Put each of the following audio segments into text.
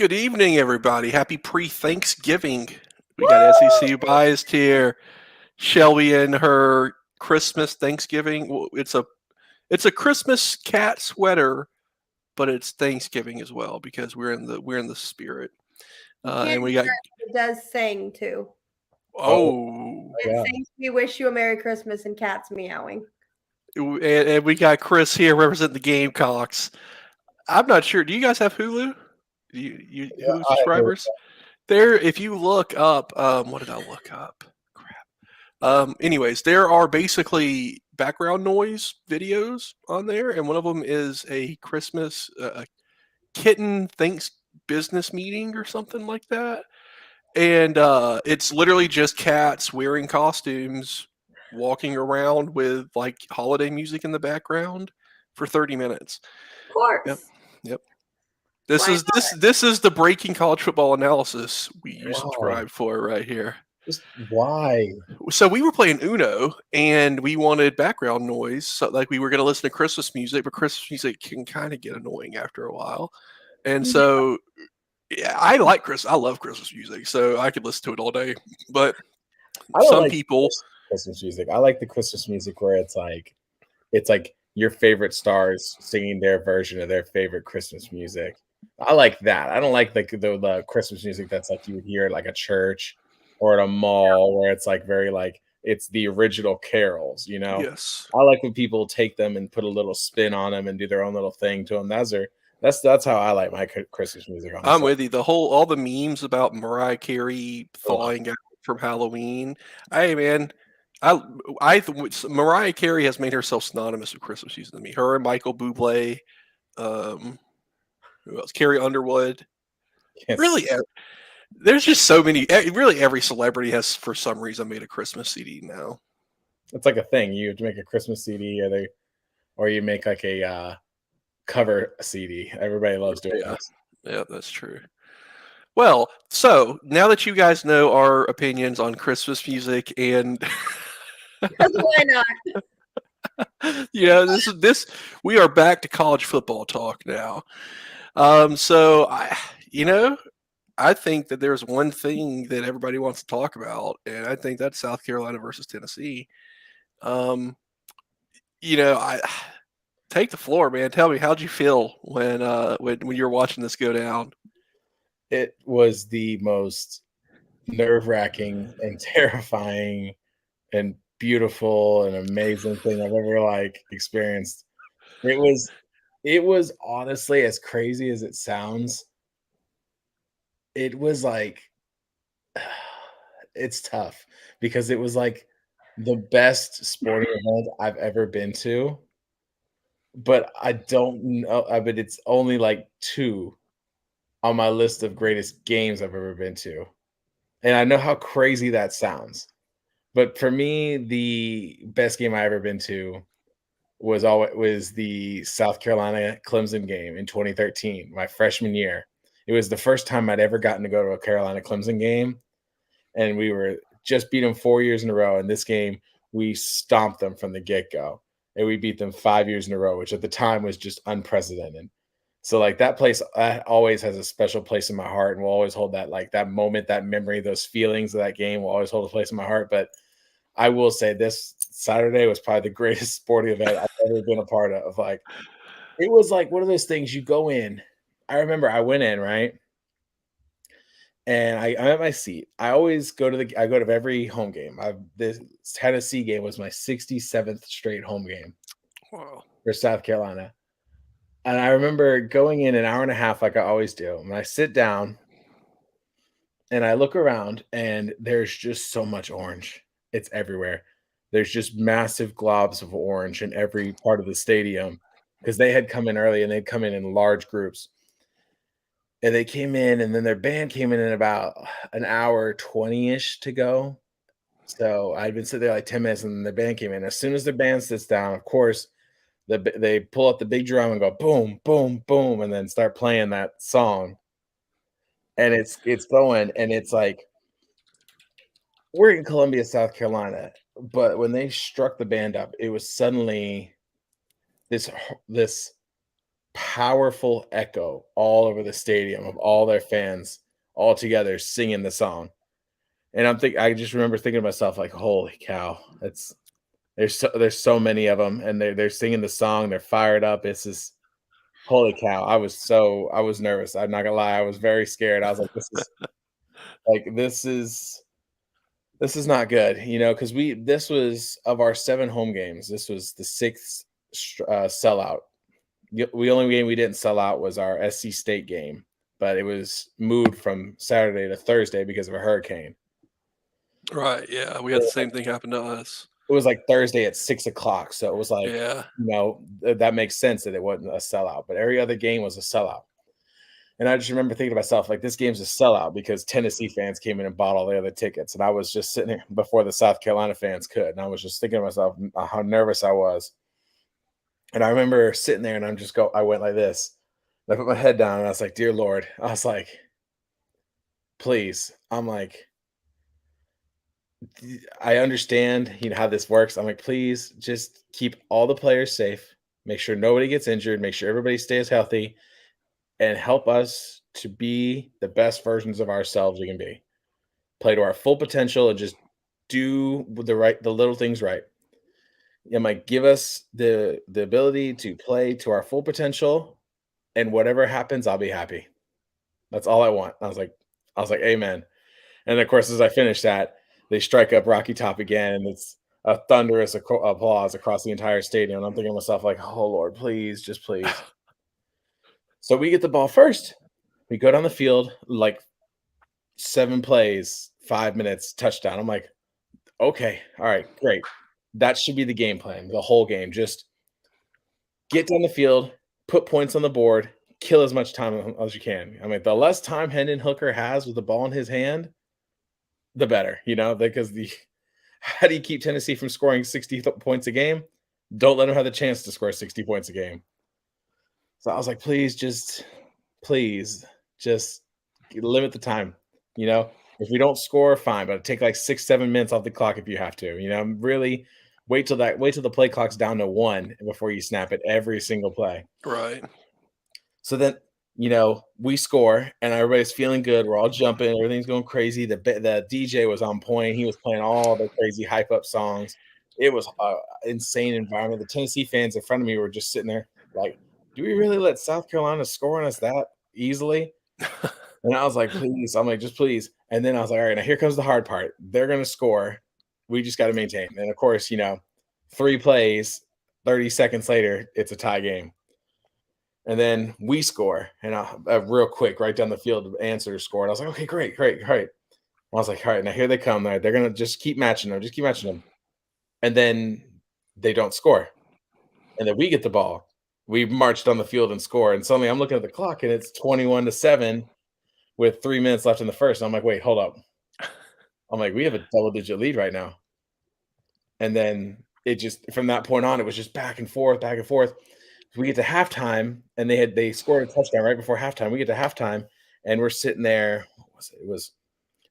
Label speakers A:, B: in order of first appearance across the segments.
A: Good evening, everybody. Happy pre-Thanksgiving. We got
B: Woo!
A: SEC biased here. Shelby and her Christmas Thanksgiving. Well, it's a Christmas cat sweater, but it's Thanksgiving as well because we're in the spirit.
B: You can't
A: And we got
B: ignore it does sing too.
C: Oh,
A: oh,
B: It
C: yeah.
B: sings "We wish you a Merry Christmas" and cats meowing.
A: and we got Chris here representing the Gamecocks. I'm not sure. Do you guys have Hulu? You
C: Yeah,
A: Hulu
C: I agree.
A: subscribers? There, if you look up, what did I look up? Anyways, there are basically background noise videos on there, and one of them is a Christmas kitten thinks business meeting or something like that, and it's literally just cats wearing costumes, walking around with like holiday music in the background for 30 minutes.
B: Of
A: Yep,
B: course.
A: yep. This
B: Why
A: is this this is the breaking college football analysis you
C: Why?
A: subscribe for right here.
C: Just why?
A: So we were playing Uno and we wanted background noise. So like we were going to listen to Christmas music, but Christmas music can kind of get annoying after a while. And
B: not?
A: so yeah, I love Christmas music, so I could listen to it all day. But
C: I don't
A: some
C: like
A: people,
C: Christmas music. I like the Christmas music where it's like your favorite stars singing their version of their favorite Christmas music. I like that. I don't like the Christmas music that's like you would hear at like a church or at a mall where it's like very like it's the original carols.
A: yes,
C: I like when people take them and put a little spin on them and do their own little thing to them. That's how I like my Christmas music,
A: I'm
C: honestly.
A: with you. All the memes about Mariah Carey
C: Ugh.
A: thawing out from Halloween. Hey man, I Mariah Carey has made herself synonymous with Christmas music to me. Her and Michael Bublé. Um, who else? Carrie Underwood.
C: Yes.
A: Really, there's just so many. Really, every celebrity has, for some reason, made a Christmas CD now.
C: It's like a thing. You have to make a Christmas CD, or you make like a cover CD. Everybody loves doing
A: Yeah,
C: this.
A: yeah, that's true. Well, so now that you guys know our opinions on Christmas music, and
B: Because why not?
A: this we are back to college football talk now. So I think that there's one thing that everybody wants to talk about, and I think that's South Carolina versus Tennessee. Um, I take the floor, man. Tell me, how'd you feel when you were watching this go down?
C: It was the most nerve-wracking and terrifying and beautiful and amazing thing I've ever like experienced. It was it was honestly, as crazy as it sounds, it was like it's tough because it was like the best sporting event I've ever been to, but I don't know. But it's only like two on my list of greatest games I've ever been to. And I know how crazy that sounds. But for me, the best game I ever been to was the South Carolina Clemson game in 2013, my freshman year. It was the first time I'd ever gotten to go to a Carolina Clemson game, and we were just beat them 4 years in a row. In this game, we stomped them from the get go, and we beat them 5 years in a row, which at the time was just unprecedented. So like that place always has a special place in my heart, and will always hold that like that moment, that memory, those feelings of that game will always hold a place in my heart. But I will say this Saturday was probably the greatest sporting event I've ever been a part of. Like it was like one of those things you go in. I remember I went in, right? And I'm at my seat. I go to every home game. This Tennessee game was my 67th straight home game
A: Wow.
C: for South Carolina. And I remember going in an hour and a half like I always do. And I sit down and I look around and there's just so much orange. It's everywhere. There's just massive globs of orange in every part of the stadium because they had come in early and they'd come in large groups. And they came in, and then their band came in about an hour 20-ish to go. So I'd been sitting there like 10 minutes, and then the band came in. As soon as the band sits down, of course, they pull out the big drum and go boom, boom, boom, and then start playing that song. And it's going, and it's like we're in Columbia, South Carolina, but when they struck the band up, it was suddenly this powerful echo all over the stadium of all their fans all together singing the song. And I just remember thinking to myself, like, holy cow, there's so many of them, and they're singing the song, they're fired up. It's just holy cow. I was nervous. I'm not gonna lie, I was very scared. I was this is not good, because this was of our 7 home games. This was the 6th sellout. The only game we didn't sell out was our SC State game, but it was moved from Saturday to Thursday because of a hurricane.
A: Right. Yeah. We had the same thing happen to us.
C: It was like Thursday at 6:00, so it was like,
A: Yeah.
C: that makes sense that it wasn't a sellout, but every other game was a sellout. And I just remember thinking to myself, like, this game's a sellout because Tennessee fans came in and bought all the other tickets. And I was just sitting here before the South Carolina fans could. And I was just thinking to myself how nervous I was. And I remember sitting there and I went like this. And I put my head down and I was like, dear Lord, I was like, please. I'm like, I understand, how this works. I'm like, please just keep all the players safe. Make sure nobody gets injured. Make sure everybody stays healthy. And help us to be the best versions of ourselves we can be. Play to our full potential and just do the little things right. And like, give us the ability to play to our full potential, and whatever happens, I'll be happy. That's all I want. I was like, amen. And of course, as I finished that, they strike up Rocky Top again, and it's a thunderous applause across the entire stadium. And I'm thinking to myself, like, oh Lord, please, just please. So we get the ball first. We go down the field, like 7 plays, 5 minutes, touchdown. I'm like, okay, all right, great. That should be the game plan, the whole game. Just get down the field, put points on the board, kill as much time as you can. I mean, the less time Hendon Hooker has with the ball in his hand, the better, because how do you keep Tennessee from scoring 60 points a game? Don't let them have the chance to score 60 points a game. So I was like, please just limit the time. If we don't score, fine, but take like 6-7 minutes off the clock if you have to. Really wait till the play clock's down to 1 before you snap it every single play.
A: Right.
C: So then, we score and everybody's feeling good. We're all jumping, everything's going crazy. The DJ was on point. He was playing all the crazy hype up songs. It was an insane environment. The Tennessee fans in front of me were just sitting there like, do we really let South Carolina score on us that easily? And I was like, please. I'm like, just please. And then I was like, all right, now here comes the hard part. They're going to score. We just got to maintain. And of course, 3 plays, 30 seconds later, it's a tie game. And then we score. And real quick, right down the field, the answer scored. I was like, okay, great. I was like, all right, now here they come. They're going to just keep matching them. And then they don't score. And then we get the ball. We marched on the field and score. And suddenly I'm looking at the clock and it's 21-7 with 3 minutes left in the first. And I'm like, wait, hold up. I'm like, we have a double-digit lead right now. And then it just, from that point on, it was just back and forth. We get to halftime and they scored a touchdown right before halftime. We get to halftime and we're sitting there. It was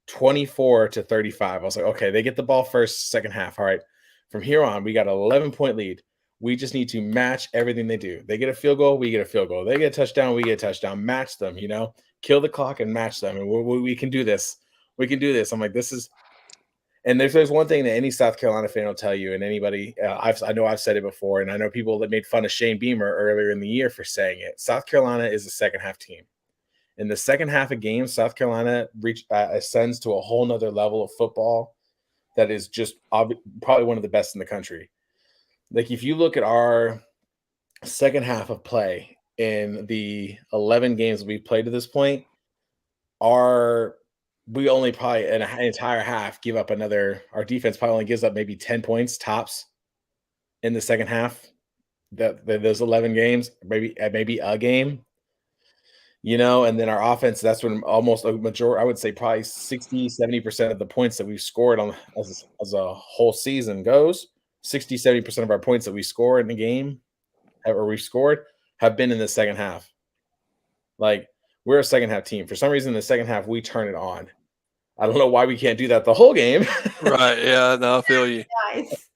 C: 24-35. I was like, okay, they get the ball first, second half. All right. From here on, we got an 11-point lead. We just need to match everything they do. They get a field goal, we get a field goal. They get a touchdown, we get a touchdown. Match them, kill the clock and match them. And we can do this. We can do this. I'm like, this is. And there's one thing that any South Carolina fan will tell you, and anybody, I know I've said it before, and I know people that made fun of Shane Beamer earlier in the year for saying it. South Carolina is a second half team. In the second half of games, South Carolina ascends to a whole nother level of football that is just probably one of the best in the country. Like, if you look at our second half of play in the 11 games we've played to this point, we only probably in an entire half give up our defense probably only gives up maybe 10 points tops in the second half. Those 11 games, maybe a game, and then our offense, that's when almost a majority, I would say probably 60-70% of the points that we've scored on as a whole season goes. 60-70% of our points that we score in the game or we've scored have been in the second half. Like, we're a second half team. For some reason, in the second half, we turn it on. I don't know why we can't do that the whole game.
A: Right. Yeah. No, I feel you.
B: Nice.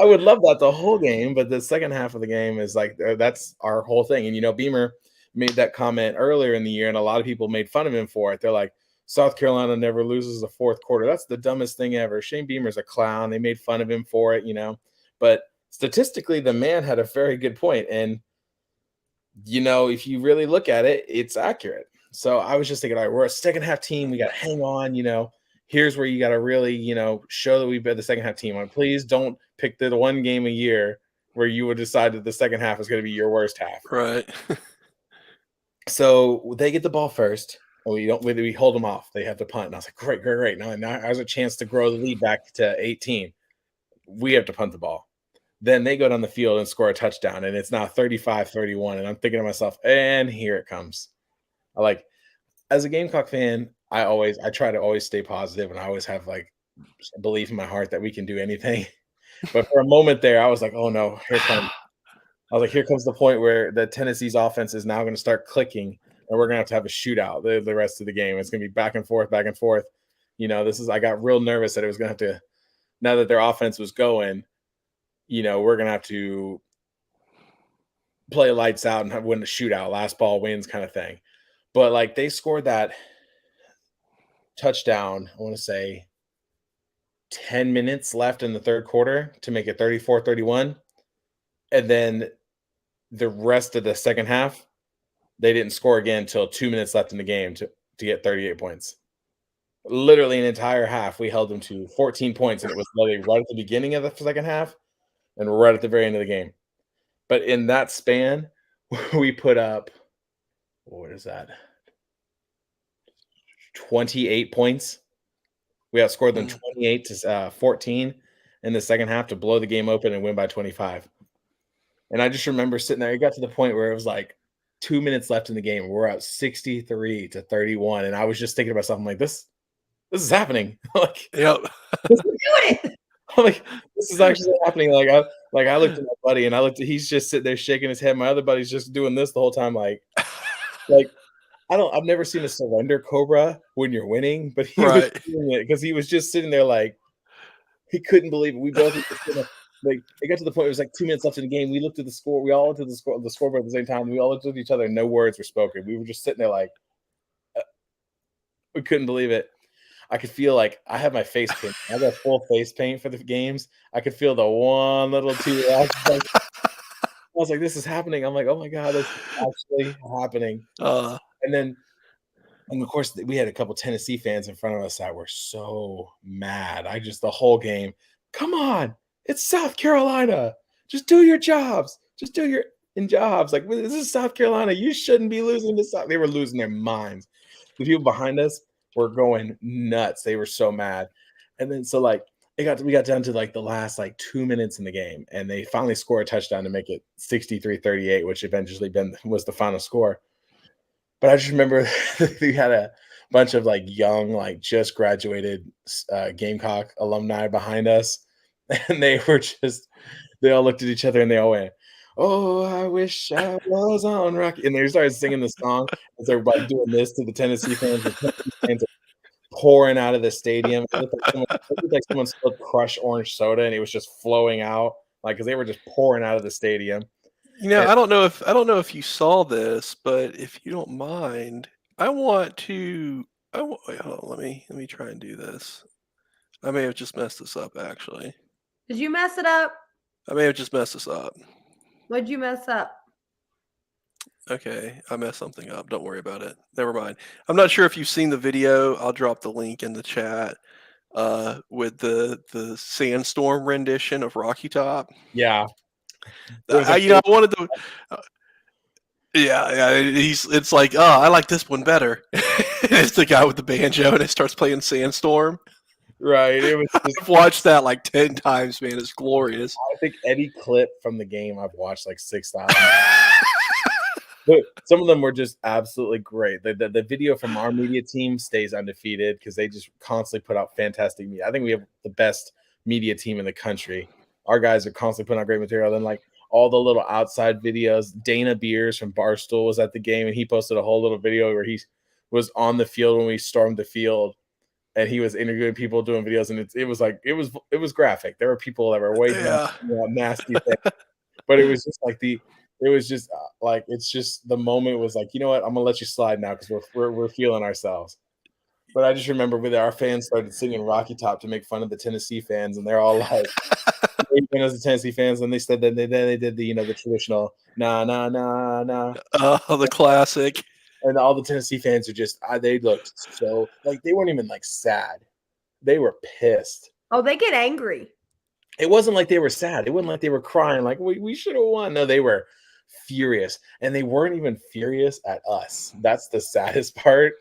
C: I would love that the whole game, but the second half of the game is like that's our whole thing. And Beamer made that comment earlier in the year, and a lot of people made fun of him for it. They're like, South Carolina never loses the fourth quarter. That's the dumbest thing ever. Shane Beamer's a clown. They made fun of him for it, But statistically, the man had a very good point. And, if you really look at it, it's accurate. So I was just thinking, all right, we're a second half team. We got to hang on, Here's where you got to really, show that we've been the second half team. Like, please don't pick the one game a year where you would decide that the second half is going to be your worst half.
A: Right.
C: So they get the ball first. We hold them off. They have to punt. And I was like, great. Now I have a chance to grow the lead back to 18. We have to punt the ball. Then they go down the field and score a touchdown, and it's now 35-31. And I'm thinking to myself, and here it comes. As a Gamecock fan, I try to always stay positive, and I always have belief in my heart that we can do anything. But for a moment there, I was like, oh no, here comes the point where the Tennessee's offense is now going to start clicking, and we're going to have a shootout the rest of the game. It's going to be back and forth. I got real nervous that it was going to have to, now that their offense was going, we're going to have to play lights out and win the shootout, last ball wins kind of thing. But they scored that touchdown, I want to say 10 minutes left in the third quarter to make it 34-31. And then the rest of the second half, they didn't score again until 2 minutes left in the game to get 38 points. Literally an entire half, we held them to 14 points, and it was literally right at the beginning of the second half and right at the very end of the game. But in that span, we put up, what is that? 28 points. We outscored them 28-14 in the second half to blow the game open and win by 25. And I just remember sitting there. It got to the point where it was 2 minutes left in the game. We're out 63-31, and I was just thinking to myself, I'm like, this is happening.
A: Yep.
B: We're doing it.
C: I'm like, this is actually happening. I looked at my buddy, and he's just sitting there shaking his head. My other buddy's just doing this the whole time, I've never seen a surrender cobra when you're winning, but he was doing it because he was just sitting there he couldn't believe it. We both it got to the point where it was 2 minutes left in the game. We looked at the score. We all looked at the scoreboard at the same time. We all looked at each other, and no words were spoken. We were just sitting there we couldn't believe it. I could feel I have my face paint. I got full face paint for the games. I could feel the one little tear. I was like, this is happening. I'm like, oh my God, this is actually happening. And of course, we had a couple Tennessee fans in front of us that were so mad. The whole game, come on, it's South Carolina. Just do your jobs. Just do your jobs. This is South Carolina. You shouldn't be losing this. They were losing their minds. The people behind us were going nuts. They were so mad. And then we got down to the last 2 minutes in the game, and they finally score a touchdown to make it 63-38, which eventually was the final score. But I just remember we had a bunch of young, just graduated Gamecock alumni behind us, and they all looked at each other and they all went, "Oh, I wish I was on Rocky," and they started singing the song as everybody doing this to the Tennessee fans. The Tennessee fans are pouring out of the stadium. It looked like someone spilled crushed orange soda, and it was just flowing out, because they were just pouring out of the stadium.
A: I don't know if you saw this, but if you don't mind, wait, hold on, let me try and do this. I may have just messed this up, actually.
B: Did you mess it up?
A: I may have just messed this up.
B: What'd you mess up?
A: Okay, I messed something up. Don't worry about it. Never mind. I'm not sure if you've seen the video. I'll drop the link in the chat with the Sandstorm rendition of Rocky Top.
C: Yeah.
A: I wanted to. Yeah. It's I like this one better. It's the guy with the banjo, and it starts playing Sandstorm.
C: Right.
A: I've watched that 10 times, man. It's glorious.
C: I think any clip from the game I've watched 6,000. But some of them were just absolutely great. The video from our media team stays undefeated because they just constantly put out fantastic media. I think we have the best media team in the country. Our guys are constantly putting out great material. Then all the little outside videos. Dana Beers from Barstool was at the game, and he posted a whole little video where he was on the field when we stormed the field. and he was interviewing people, doing videos, and it was graphic. There were people that were way drunk,
A: Yeah.
C: nasty things, but it was just like it's just the moment was like, you know what, I'm gonna let you slide now because we're feeling ourselves. But I just remember when our fans started singing Rocky Top to make fun of the Tennessee fans, and they're all like, even as the Tennessee fans, and they said that they did the the traditional nah nah nah nah,
A: The classic.
C: and all the Tennessee fans are just they looked so like they weren't even like sad, they were pissed.
B: Oh, they get angry.
C: It wasn't like they were sad. It wasn't like they were crying like we should have won. No, they were furious, and they weren't even furious at us. That's the saddest part.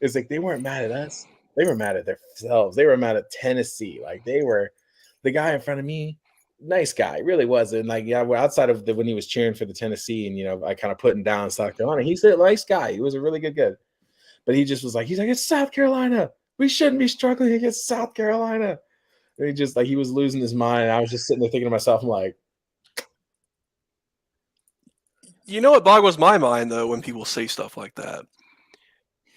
C: Is like they weren't mad at us. They were mad at themselves. They were mad at Tennessee. Like they were the guy in front of me, nice guy, really was. And like, yeah, outside of when he was cheering for the Tennessee, and I kind of put him down in South Carolina. He's a nice guy. He was a really good. But he just was like, he's like, it's South Carolina. We shouldn't be struggling against South Carolina. And he just like he was losing his mind. I was just sitting there thinking to myself, I'm like,
A: You know what boggles my mind though when people say stuff like that?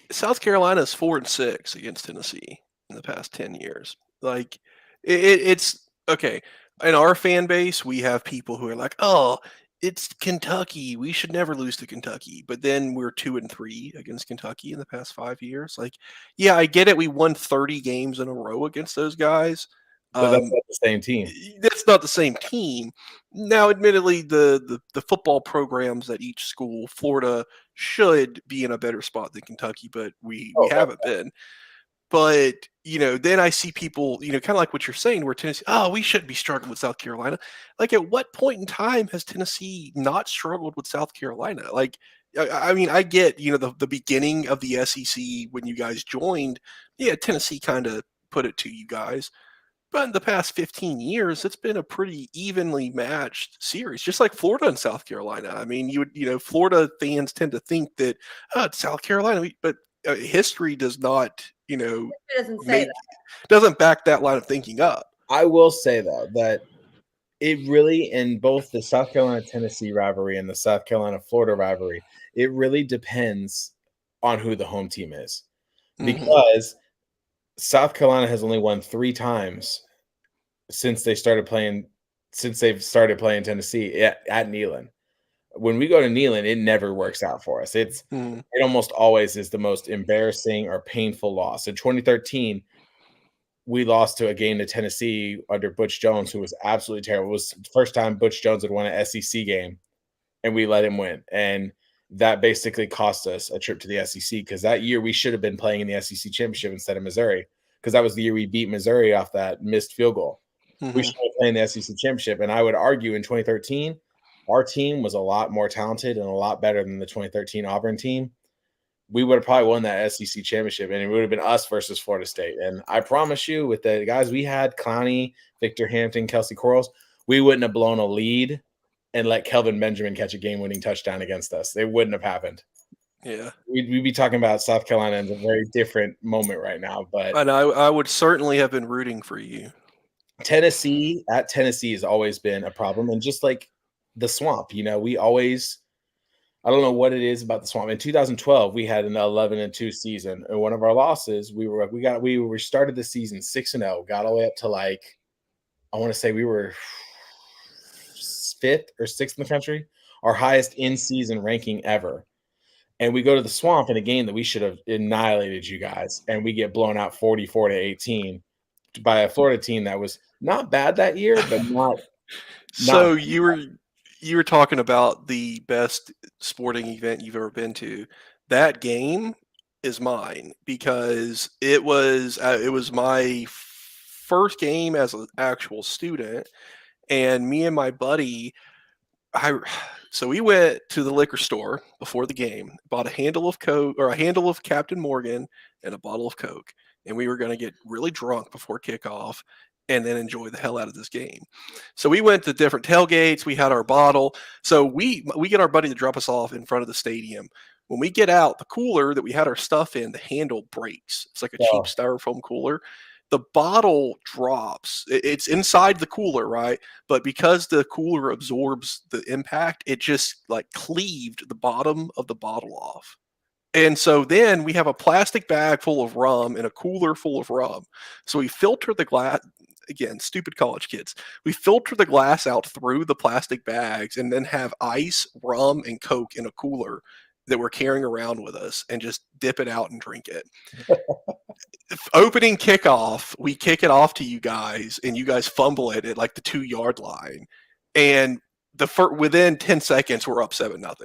A: South Carolina is 4-6 against Tennessee in the past 10 years. Like it's okay. In our fan base, we have people who are like, "Oh, it's Kentucky. We should never lose to Kentucky." But then we're 2-3 against Kentucky in the past 5 years. Like, yeah, I get it. We won 30 games in a row against those guys.
C: but that's not the same team.
A: That's not the same team. Now, admittedly, the football programs at each school, Florida should be in a better spot than Kentucky, but we haven't been. But then I see people, kind of like what you're saying, where Tennessee, oh, we shouldn't be struggling with South Carolina. Like, at what point in time has Tennessee not struggled with South Carolina? Like, I mean, I get, the beginning of the SEC when you guys joined, yeah, Tennessee kind of put it to you guys. But in the past 15 years, it's been a pretty evenly matched series, just like Florida and South Carolina. I mean, Florida fans tend to think that it's South Carolina, but history does not,
B: It doesn't say that.
A: doesn't back that line of thinking up.
C: I will say though that it really, in both the South Carolina Tennessee rivalry and the South Carolina Florida rivalry, it really depends on who the home team is, because South Carolina has only won 3 times since they've started playing Tennessee at Neyland. When we go to Neyland, it never works out for us. It almost always is the most embarrassing or painful loss. In 2013, we lost to a game to Tennessee under Butch Jones, who was absolutely terrible. It was the first time Butch Jones had won an SEC game, and we let him win. And that basically cost us a trip to the SEC, because that year we should have been playing in the SEC championship instead of Missouri, because that was the year we beat Missouri off that missed field goal. We should have played in the SEC championship. And I would argue in 2013, our team was a lot more talented and a lot better than the 2013 Auburn team. We would have probably won that SEC championship, and it would have been us versus Florida State. And I promise you, with the guys we had, Clowney, Victor Hampton, Kelsey Quarles, we wouldn't have blown a lead and let Kelvin Benjamin catch a game-winning touchdown against us. It wouldn't have happened.
A: Yeah.
C: We'd be talking about South Carolina in a very different moment right now. But
A: and I would certainly have been rooting for you.
C: Tennessee has always been a problem. And just like the Swamp, we always – I don't know what it is about the Swamp. In 2012, we had an 11-2 season, and one of our losses, we started the season 6-0, got all the way up to I want to say we were 5th or 6th in the country, our highest in-season ranking ever. And we go to the Swamp in a game that we should have annihilated you guys, and we get blown out 44-18 by a Florida team that was not bad that year, but not.
A: So you were talking about the best sporting event you've ever been to. That game is mine, because it was my first game as an actual student, and me and my buddy, so we went to the liquor store before the game, bought a handle of Coke, or a handle of Captain Morgan, and a bottle of Coke, and we were going to get really drunk before kickoff and then enjoy the hell out of this game. So we went to different tailgates. We had our bottle. So we get our buddy to drop us off in front of the stadium. When we get out, the cooler that we had our stuff in, the handle breaks. It's like a cheap styrofoam cooler. The bottle drops. It's inside the cooler, right? But because the cooler absorbs the impact, it just cleaved the bottom of the bottle off. And so then we have a plastic bag full of rum and a cooler full of rum. So we filter the glass. Again, stupid college kids. We filter the glass out through the plastic bags and then have ice, rum, and Coke in a cooler that we're carrying around with us and just dip it out and drink it. Opening kickoff, we kick it off to you guys, and you guys fumble it at like the 2-yard line. And within 10 seconds, we're up 7-0.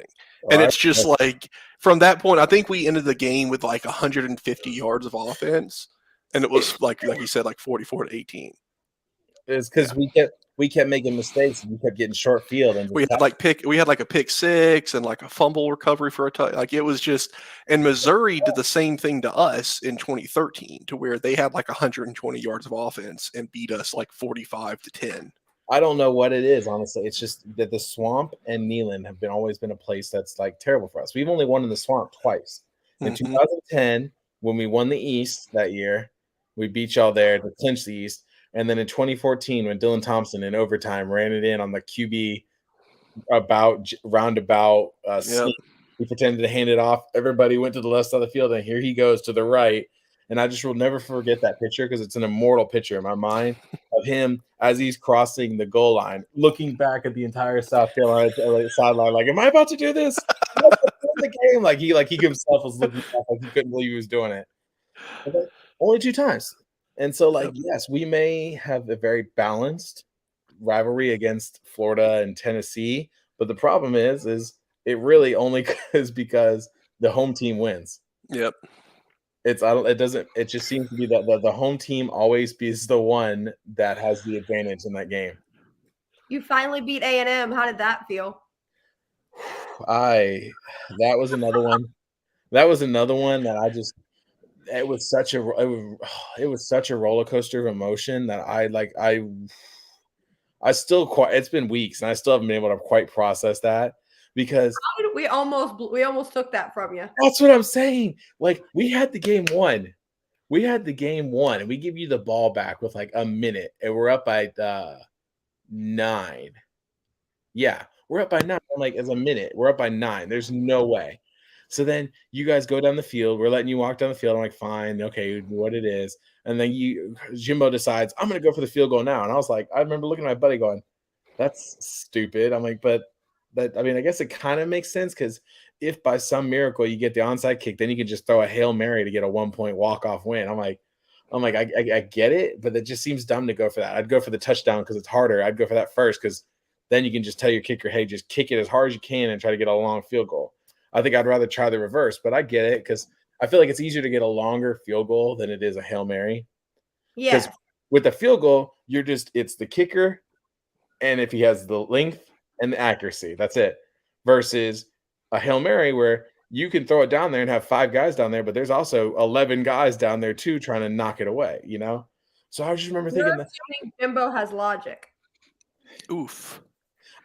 A: And it's just like, from that point, I think we ended the game with like 150 yards of offense. And it was like you said, like 44-18.
C: It's because we kept making mistakes and we kept getting short field, and
A: we had like a pick six and like a fumble recovery for a touch. Like it was just, and Missouri did the same thing to us in 2013, to where they had like 120 yards of offense and beat us like 45-10.
C: I don't know what it is, honestly. It's just that the Swamp and Neyland have always been a place that's like terrible for us. We've only won in the Swamp twice. In 2010, when we won the East that year, we beat y'all there to clinch the East. And then in 2014, when Dylan Thompson in overtime ran it in on the QB roundabout sneak, he pretended to hand it off. Everybody went to the left side of the field, and here he goes to the right. And I just will never forget that picture because it's an immortal picture in my mind of him as he's crossing the goal line, looking back at the entire South Carolina sideline, like, "Am I about to do this? The game?" Like he himself was looking back, like he couldn't believe he was doing it. Okay. Only 2 times. And so, like, yes, we may have a very balanced rivalry against Florida and Tennessee, but the problem is it really only is because the home team wins.
A: Yep.
C: It just seems to be that the home team always is the one that has the advantage in that game.
B: You finally beat A&M. How did that feel?
C: That was another one. That was another one that I just. It was such a roller coaster of emotion that I still quite. It's been weeks and I still haven't been able to quite process that, because
B: we almost took that from you.
C: That's what I'm saying. Like, we had the game won. And we give you the ball back with like a minute, and we're up by 9. Yeah, we're up by 9. I'm like, it's a minute. We're up by 9. There's no way. So then you guys go down the field. We're letting you walk down the field. I'm like, fine, okay, what it is. And then Jimbo decides, I'm going to go for the field goal now. And I was like, I remember looking at my buddy going, that's stupid. I'm like, but I guess it kind of makes sense, because if by some miracle you get the onside kick, then you can just throw a Hail Mary to get a 1-point walk-off win. I'm like, I get it, but it just seems dumb to go for that. I'd go for the touchdown because it's harder. I'd go for that first, because then you can just tell your kicker, hey, just kick it as hard as you can and try to get a long field goal. I think I'd rather try the reverse, but I get it, because I feel like it's easier to get a longer field goal than it is a Hail Mary.
B: Yeah.
C: With the field goal, it's the kicker, and if he has the length and the accuracy, that's it. Versus a Hail Mary where you can throw it down there and have 5 guys down there, but there's also 11 guys down there too trying to knock it away, you know? So I just remember thinking that
B: Jimbo has logic.
A: Oof.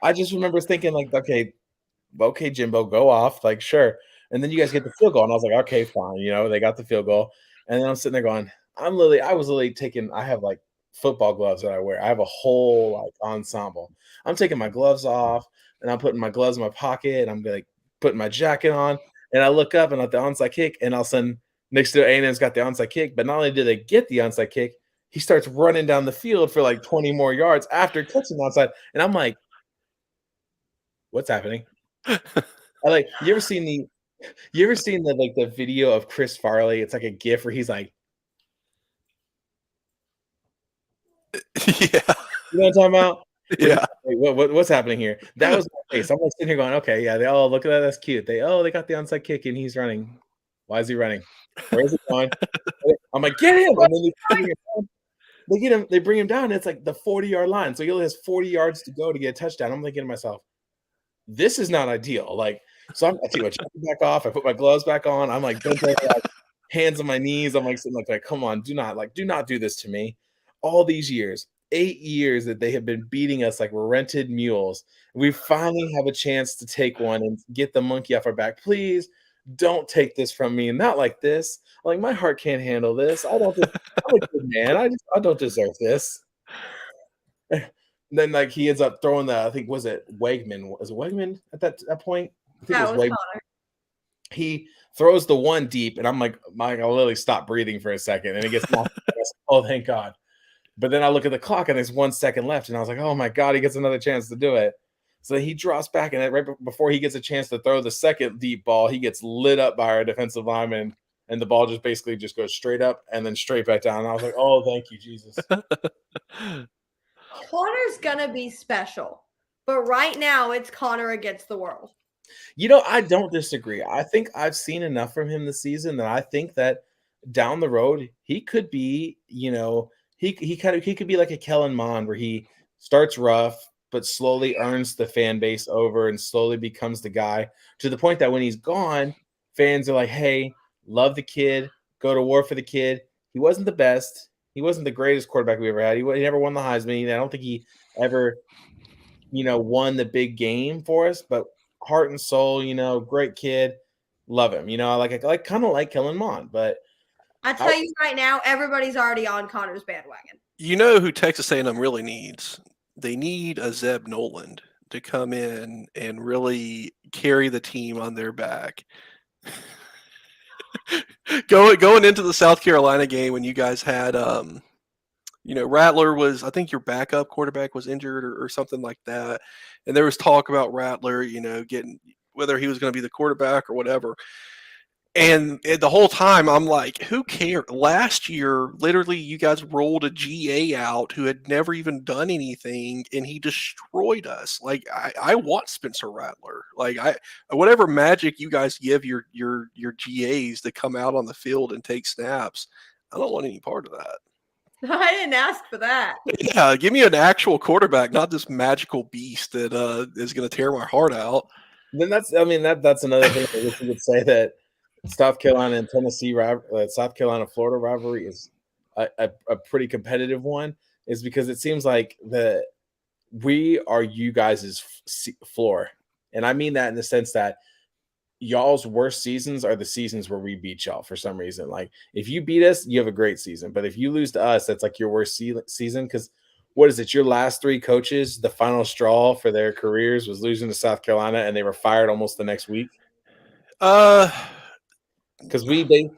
C: I just remember thinking, like, okay, Jimbo, go off, like, sure. And then you guys get the field goal, and I was like, okay, fine, they got the field goal. And then I'm sitting there going, I was literally taking, I have like football gloves that I wear. I have a whole like ensemble. I'm taking my gloves off, and I'm putting my gloves in my pocket, and I'm like putting my jacket on, and I look up and at the onside kick, and all of a sudden next to A&M's got the onside kick, but not only did they get the onside kick, he starts running down the field for like 20 more yards after catching the onside, and I'm like, what's happening? You ever seen the video of Chris Farley? It's like a GIF where he's like,
A: yeah,
C: you know what I'm talking about?
A: Yeah.
C: What's happening here? That was my face. I'm like sitting here going, okay, yeah, look at that, that's cute. They got the onside kick and he's running. Why is he running? Where is he going? I'm like, get him! And then they bring him down, and it's like the 40-yard line. So he only has 40 yards to go to get a touchdown. I'm thinking to myself, this is not ideal. Like, so I take my jacket back off, I put my gloves back on, I'm like bent over, like, hands on my knees. I'm like sitting like, come on, do not do this to me. All these years, 8 years that they have been beating us like we're rented mules. We finally have a chance to take one and get the monkey off our back. Please don't take this from me, and not like this. Like, my heart can't handle this. I'm a good man. I don't deserve this. Then like he ends up throwing the, I think, was it Wegman? Was it Wegman at that point? I think it was Wegman. He throws the one deep, and I'm like, I literally stop breathing for a second, and it gets knocked. Oh, thank God. But then I look at the clock, and there's 1 second left, and I was like, oh my God, he gets another chance to do it. So he drops back, and right before he gets a chance to throw the second deep ball, he gets lit up by our defensive lineman, and the ball just basically just goes straight up and then straight back down. And I was like, oh, thank you, Jesus.
B: Connor's gonna be special, but right now it's Connor against the world.
C: I don't disagree. I think I've seen enough from him this season that I think that down the road he could be, he could be like a Kellen Mond where he starts rough but slowly earns the fan base over and slowly becomes the guy to the point that when he's gone, fans are like, "Hey, love the kid, go to war for the kid." He wasn't the best. He wasn't the greatest quarterback we ever had. He never won the Heisman. I don't think he ever, won the big game for us, but heart and soul, great kid. Love him. I like kind of like Kellen Mond, but
B: I tell you right now, everybody's already on Connor's bandwagon.
A: You know who Texas A&M really needs? They need a Zeb Noland to come in and really carry the team on their back. Going into the South Carolina game when you guys had Rattler was, I think your backup quarterback was injured or something like that. And there was talk about Rattler, getting whether he was going to be the quarterback or whatever. And the whole time I'm like, who cares? Last year, literally, you guys rolled a GA out who had never even done anything, and he destroyed us. Like, I want Spencer Rattler. Like, whatever magic you guys give your GAs to come out on the field and take snaps, I don't want any part of that.
B: I didn't ask for that.
A: Yeah, give me an actual quarterback, not this magical beast that is going to tear my heart out.
C: Then that's another thing. I guess you would say that South Carolina and Tennessee, South Carolina Florida rivalry is a pretty competitive one, is because it seems like that we are you guys' floor, and I mean that in the sense that y'all's worst seasons are the seasons where we beat y'all for some reason. Like if you beat us, you have a great season, but if you lose to us, that's like your worst season. Because what is it? Your last 3 coaches, the final straw for their careers was losing to South Carolina, and they were fired almost the next week. Because we beat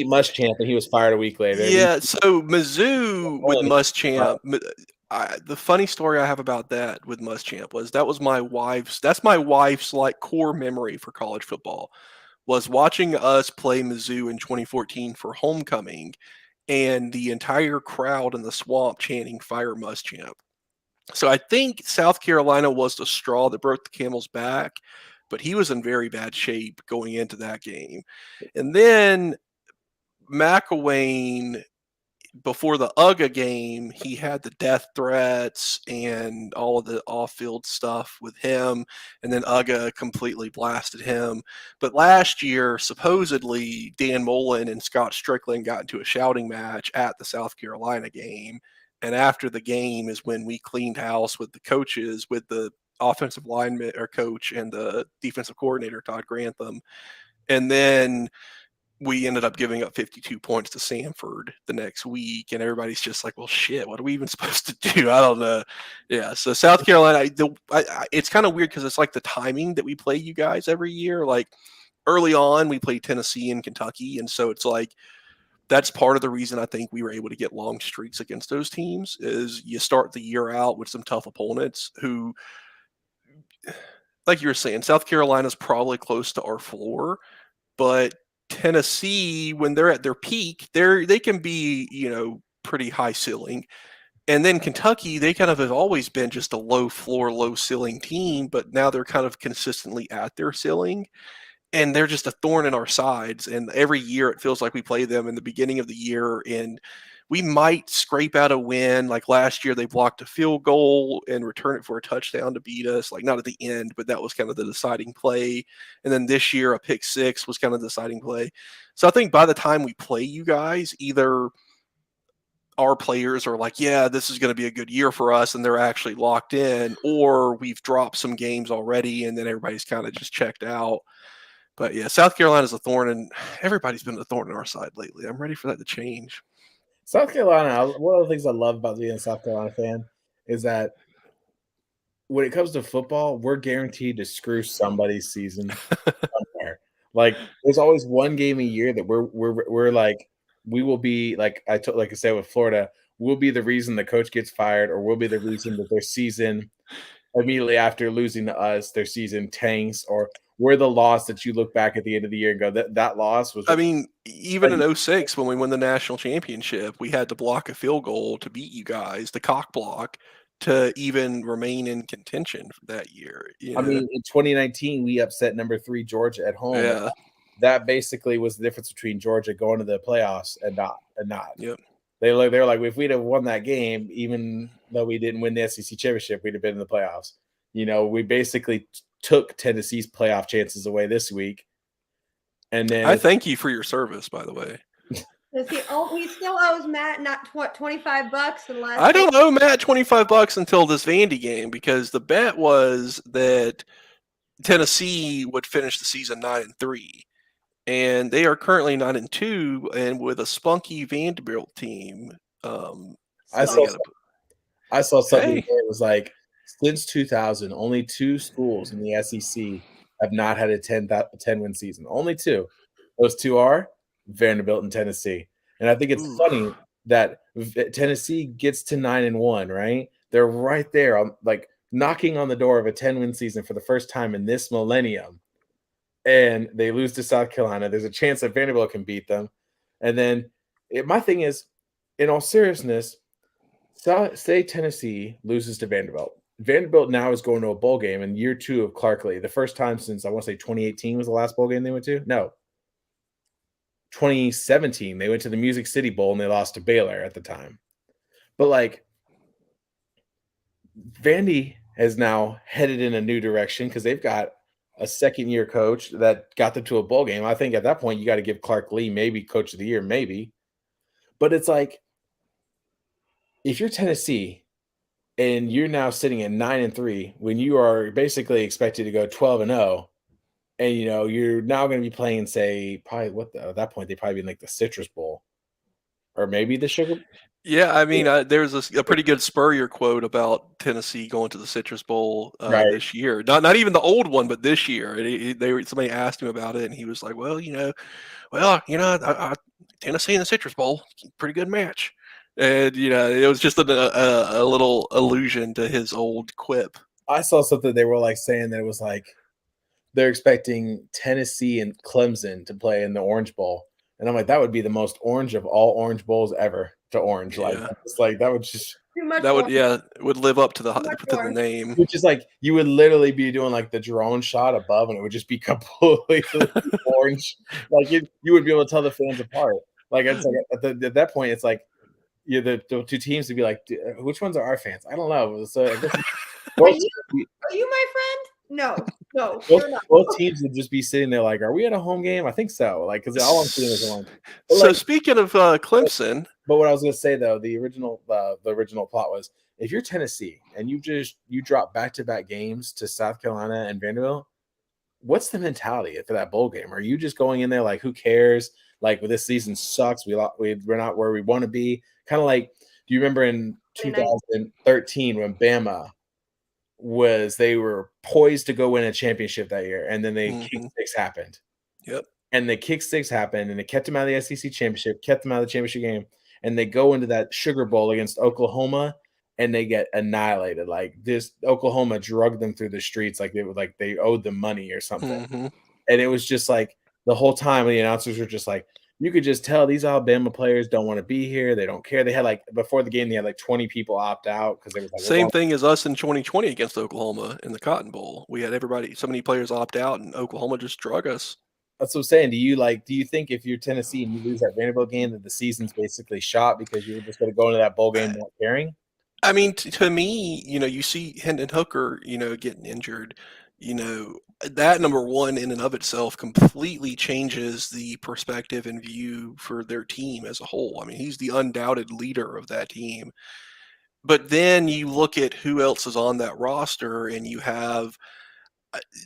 C: Muschamp and he was fired a week later.
A: Yeah, so Mizzou with Muschamp. The funny story I have about that with Muschamp was that's my wife's like core memory for college football was watching us play Mizzou in 2014 for homecoming, and the entire crowd in the swamp chanting "Fire Muschamp." So I think South Carolina was the straw that broke the camel's back, but he was in very bad shape going into that game. And then McElwain, before the UGA game, he had the death threats and all of the off-field stuff with him, and then UGA completely blasted him. But last year, supposedly, Dan Mullen and Scott Strickland got into a shouting match at the South Carolina game, and after the game is when we cleaned house with the coaches, with the offensive lineman or coach and the defensive coordinator, Todd Grantham. And then we ended up giving up 52 points to Samford the next week, and everybody's just like, well, shit, what are we even supposed to do? I don't know. Yeah, so South Carolina, it's kind of weird because it's like the timing that we play you guys every year. Like early on, we played Tennessee and Kentucky, and so it's like that's part of the reason I think we were able to get long streaks against those teams is you start the year out with some tough opponents who, like you were saying, South Carolina's probably close to our floor, but Tennessee, when they're at their peak, they can be, pretty high ceiling. And then Kentucky, they kind of have always been just a low floor, low ceiling team, but now they're kind of consistently at their ceiling. And they're just a thorn in our sides. And every year it feels like we play them in the beginning of the year and we might scrape out a win. Like last year, they blocked a field goal and returned it for a touchdown to beat us. Like not at the end, but that was kind of the deciding play. And then this year, a pick 6 was kind of the deciding play. So I think by the time we play you guys, either our players are like, yeah, this is going to be a good year for us, and they're actually locked in, or we've dropped some games already, and then everybody's kind of just checked out. But yeah, South Carolina's a thorn, and everybody's been a thorn in our side lately. I'm ready for that to change.
C: South Carolina, one of the things I love about being a South Carolina fan is that when it comes to football, we're guaranteed to screw somebody's season somewhere. Like, there's always one game a year that we're like, we will be like like I said with Florida, we'll be the reason the coach gets fired, or we'll be the reason that their season immediately after losing to us, their season tanks, or we're the loss that you look back at the end of the year and go, that loss was
A: I mean, even
C: like,
A: in 06, when we won the national championship, we had to block a field goal to beat you guys, the cock block, to even remain in contention for that year. You
C: I
A: know?
C: mean, in 2019, we upset number 3 Georgia at home.
A: Yeah.
C: That basically was the difference between Georgia going to the playoffs and not.
A: Yep.
C: They were like, if we'd have won that game, even though we didn't win the SEC championship, we'd have been in the playoffs. You know, we basically took Tennessee's playoff chances away this week. And then
A: I thank you for your service, by the way.
B: He still owes Matt not $25 unless
A: I don't owe Matt $25 until this Vandy game, because the bet was that Tennessee would finish the season 9-3, and they are currently 9-2, and with a spunky Vanderbilt team.
C: I saw something
A: Hey.
C: where it was like, since 2000, only 2 schools in the SEC have not had a 10-win season. Only 2. Those 2 are Vanderbilt and Tennessee. And I think it's funny that Tennessee gets to 9-1, right? They're right there, like knocking on the door of a 10-win season for the first time in this millennium. And they lose to South Carolina. There's a chance that Vanderbilt can beat them. And then my thing is, in all seriousness, say Tennessee loses to Vanderbilt. Vanderbilt now is going to a bowl game in year 2 of Clark Lee. The first time since, I want to say, 2018 was the last bowl game they went to. No, 2017. They went to the Music City Bowl and they lost to Baylor at the time. But like, Vandy has now headed in a new direction because they've got a second-year coach that got them to a bowl game. I think at that point you got to give Clark Lee maybe Coach of the Year, maybe. But it's like, if you're Tennessee and you're now sitting at 9-3 when you are basically expected to go 12-0, and you know you're now going to be playing, say, probably at that point they'd probably be in like the Citrus Bowl or maybe the Sugar.
A: Yeah, I mean, there's a pretty good Spurrier quote about Tennessee going to the Citrus Bowl
C: Right.
A: this year. Not even the old one, but this year. And somebody asked him about it, and he was like, "Well, Tennessee and the Citrus Bowl, pretty good match." And it was just a little allusion to his old quip.
C: I saw something they were like saying that it was like they're expecting Tennessee and Clemson to play in the Orange Bowl. And I'm like, that would be the most orange of all Orange Bowls ever to orange.
A: Yeah.
C: Like, it's like that would just
A: would live up to the name.
C: Which is like you would literally be doing like the drone shot above, and it would just be completely orange. Like you would be able to tell the fans apart. Like it's like at that point, it's like the 2 teams would be like, which ones are our fans? I don't know. So I guess,
B: are you my friend? No.
C: Both teams would just be sitting there like, are we at a home game? I think so. Like, because all I'm seeing is one.
A: So speaking of Clemson,
C: but what I was going to say though, the original plot was, if you're Tennessee and you drop back-to-back games to South Carolina and Vanderbilt, what's the mentality for that bowl game? Are you just going in there like, who cares? Like, well, this season sucks. We're not where we want to be. Kind of like, do you remember in 2013 when Bama they were poised to go win a championship that year, and then the kick six happened.
A: Yep.
C: And the kick six happened, and it kept them out of the SEC championship, kept them out of the championship game, and they go into that Sugar Bowl against Oklahoma, and they get annihilated. Like, this Oklahoma drugged them through the streets like they owed them money or something.
A: Mm-hmm.
C: And it was just like the whole time the announcers were just like, you could just tell these Alabama players don't want to be here. They don't care. They had before the game, they had 20 people opt out because they were like,
A: same thing as us in 2020 against Oklahoma in the Cotton Bowl. We had so many players opt out, and Oklahoma just drug us.
C: That's what I'm saying. Do you think if you're Tennessee and you lose that Vanderbilt game that the season's basically shot because you were just going to go into that bowl game not caring?
A: I mean, to me, you see Hendon Hooker, getting injured. That, number one, in and of itself completely changes the perspective and view for their team as a whole. I mean, he's the undoubted leader of that team. But then you look at who else is on that roster, and you have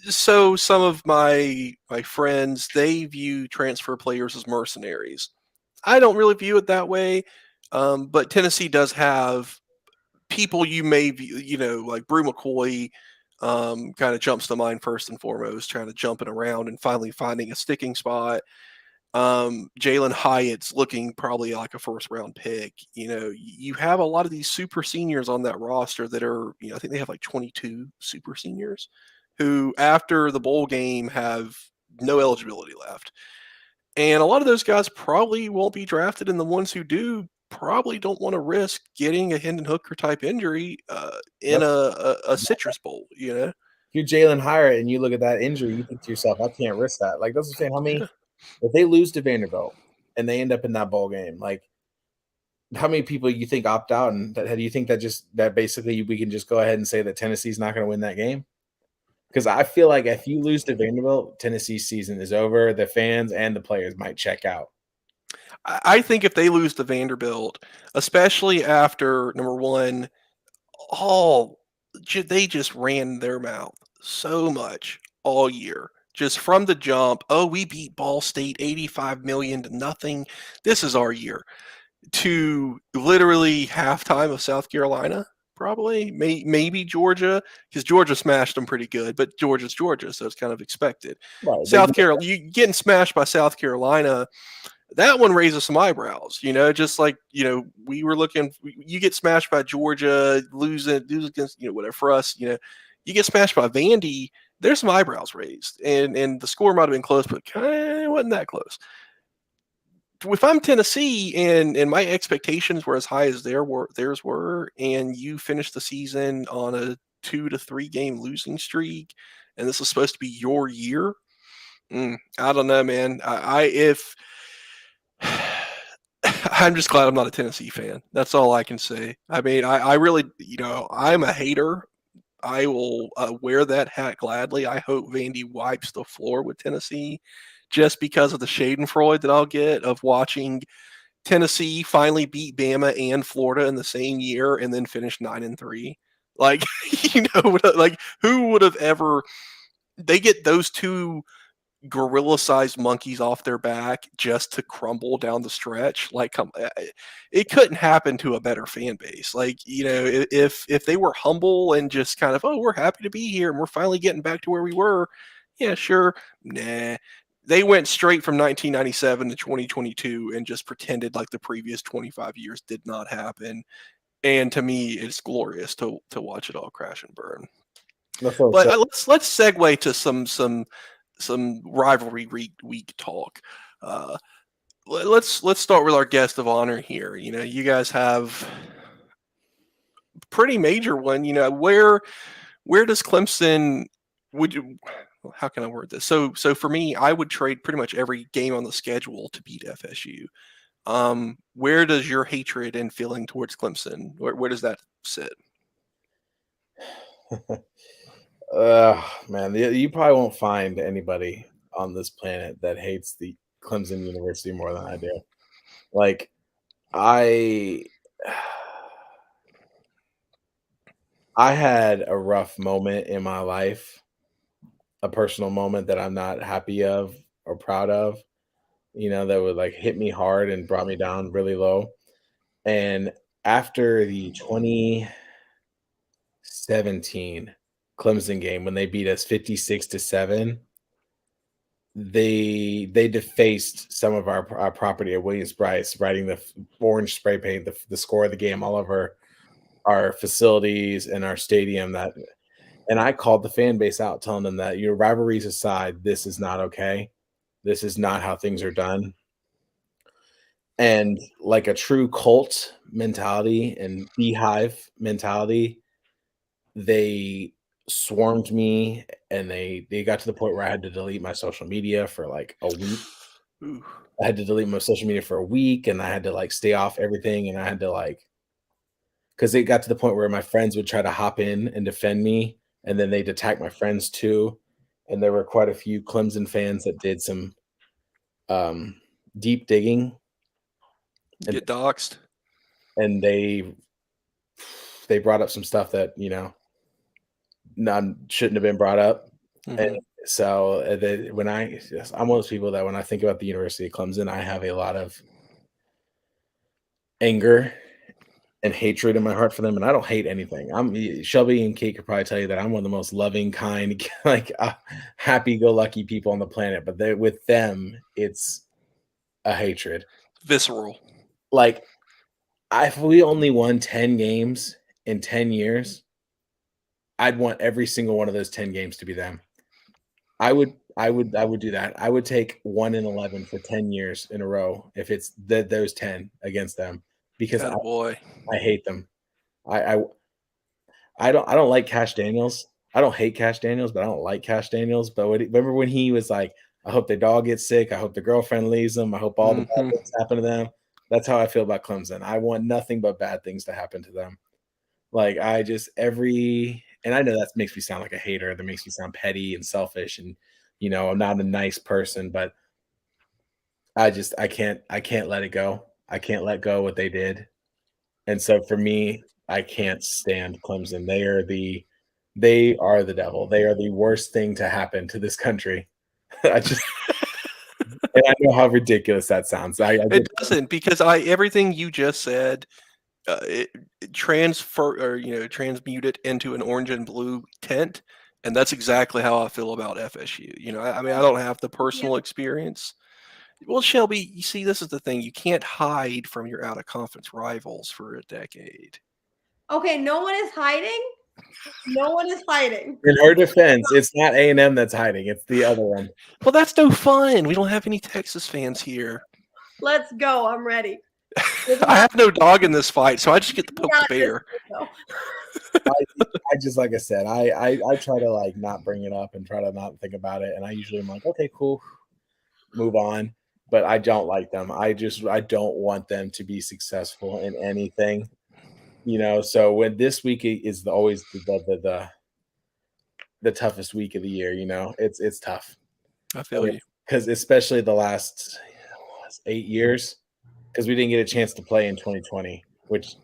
A: some of my friends, they view transfer players as mercenaries. I don't really view it that way, but Tennessee does have people you may view, like Brew McCoy, kind of jumps to mind first and foremost, trying to jumping around and finally finding a sticking spot. Jalen Hyatt's looking probably like a first round pick. You have a lot of these super seniors on that roster that are, I think they have like 22 super seniors who, after the bowl game, have no eligibility left. And a lot of those guys probably won't be drafted, and the ones who do probably don't want to risk getting a Hendon Hooker type injury in a Citrus Bowl.
C: If you're Jalen Hyatt and you look at that injury, you think to yourself, I can't risk that. Like, that's what I'm saying. If they lose to Vanderbilt and they end up in that bowl game, like, how many people you think opt out? And do you think that basically we can just go ahead and say that Tennessee's not going to win that game? Because I feel like if you lose to Vanderbilt, Tennessee's season is over. The fans and the players might check out.
A: I think if they lose to Vanderbilt, especially after, number one, they just ran their mouth so much all year. Just from the jump, we beat Ball State 85 million to nothing. This is our year. To literally halftime of South Carolina, probably, maybe Georgia, because Georgia smashed them pretty good, but Georgia's Georgia, so it's kind of expected. Right, South Carolina, you getting smashed by South Carolina, that one raises some eyebrows, just like, we were looking, you get smashed by Georgia, lose against, whatever, for us, you get smashed by Vandy, there's some eyebrows raised, and the score might have been close, but kind of wasn't that close. If I'm Tennessee and my expectations were as high as theirs were, and you finish the season on a 2 to 3 game losing streak, and this is supposed to be your year, I don't know, man. I'm just glad I'm not a Tennessee fan. That's all I can say. I mean, I really, I'm a hater. I will wear that hat gladly. I hope Vandy wipes the floor with Tennessee, just because of the schadenfreude that I'll get of watching Tennessee finally beat Bama and Florida in the same year and then finish 9-3. Like, like, who would have ever? They get those two gorilla-sized monkeys off their back just to crumble down the stretch. Like, it couldn't happen to a better fan base. Like, if they were humble and just kind of, we're happy to be here and we're finally getting back to where we were, yeah, sure. Nah. They went straight from 1997 to 2022 and just pretended like the previous 25 years did not happen. And to me, it's glorious to watch it all crash and burn. But let's segue to some rivalry week talk. Let's start with our guest of honor here. You guys have a pretty major one. Where does Clemson? How can I word this? So for me, I would trade pretty much every game on the schedule to beat FSU. Where does your hatred and feeling towards Clemson? Where does that sit?
C: Man, you probably won't find anybody on this planet that hates the Clemson University more than I do. Like, I had a rough moment in my life, a personal moment that I'm not happy of or proud of, that would like hit me hard and brought me down really low. And after the 2017 Clemson game, when they beat us 56-7, they defaced some of our property at Williams-Brice, writing the orange spray paint, the score of the game all over our facilities and our stadium. And I called the fan base out, telling them that, your rivalries aside, this is not okay. This is not how things are done. And like a true cult mentality and beehive mentality, they swarmed me, and they got to the point where I had to delete my social media for like a week.
A: Ooh.
C: I had to delete my social media for a week, and I had to like stay off everything, and I had to like, because it got to the point where my friends would try to hop in and defend me, and then they'd attack my friends too. And there were quite a few Clemson fans that did some deep digging.
A: Get doxxed. And
C: they brought up some stuff that, shouldn't have been brought up. Mm-hmm. And so I'm one of those people that when I think about the University of Clemson, I have a lot of anger and hatred in my heart for them, and I don't hate anything. Shelby and Kate could probably tell you that I'm one of the most loving, kind, like happy-go-lucky people on the planet. But with them, it's a hatred.
A: Visceral.
C: Like, if we only won 10 games in 10 years, I'd want every single one of those 10 games to be them. I would do that. I would take 1-11 for 10 years in a row if it's those 10 against them, because
A: Boy.
C: I hate them. I don't like Cash Daniels. I don't hate Cash Daniels, but I don't like Cash Daniels. But remember when he was like, I hope their dog gets sick. I hope the girlfriend leaves them. I hope all the bad things happen to them. That's how I feel about Clemson. I want nothing but bad things to happen to them. Like, and I know that makes me sound like a hater. That makes me sound petty and selfish, and I'm not a nice person, but I can't let it go. I can't let go what they did. And so for me, I can't stand Clemson. They are the devil. They are the worst thing to happen to this country. And I know how ridiculous that sounds.
A: It doesn't, because everything you just said, it transmute it into an orange and blue tint, and that's exactly how I feel about FSU. I mean, I don't have the personal experience. Well, Shelby, you see, this is the thing. You can't hide from your out-of-conference rivals for a decade.
B: Okay, no one is hiding. No one is hiding.
C: In her defense, it's not A&M that's hiding. It's the other one.
A: Well, that's no fun. We don't have any Texas fans here.
B: Let's go. I'm ready.
A: I have no dog in this fight, so I just get to poke the bear.
C: I just, like I said, I try to like not bring it up and try to not think about it. And I usually am like, okay, cool, move on. But I don't like them. I don't want them to be successful in anything. So when this week is always the toughest week of the year, it's tough.
A: I feel you.
C: Because especially the last 8 years, because we didn't get a chance to play in 2020, which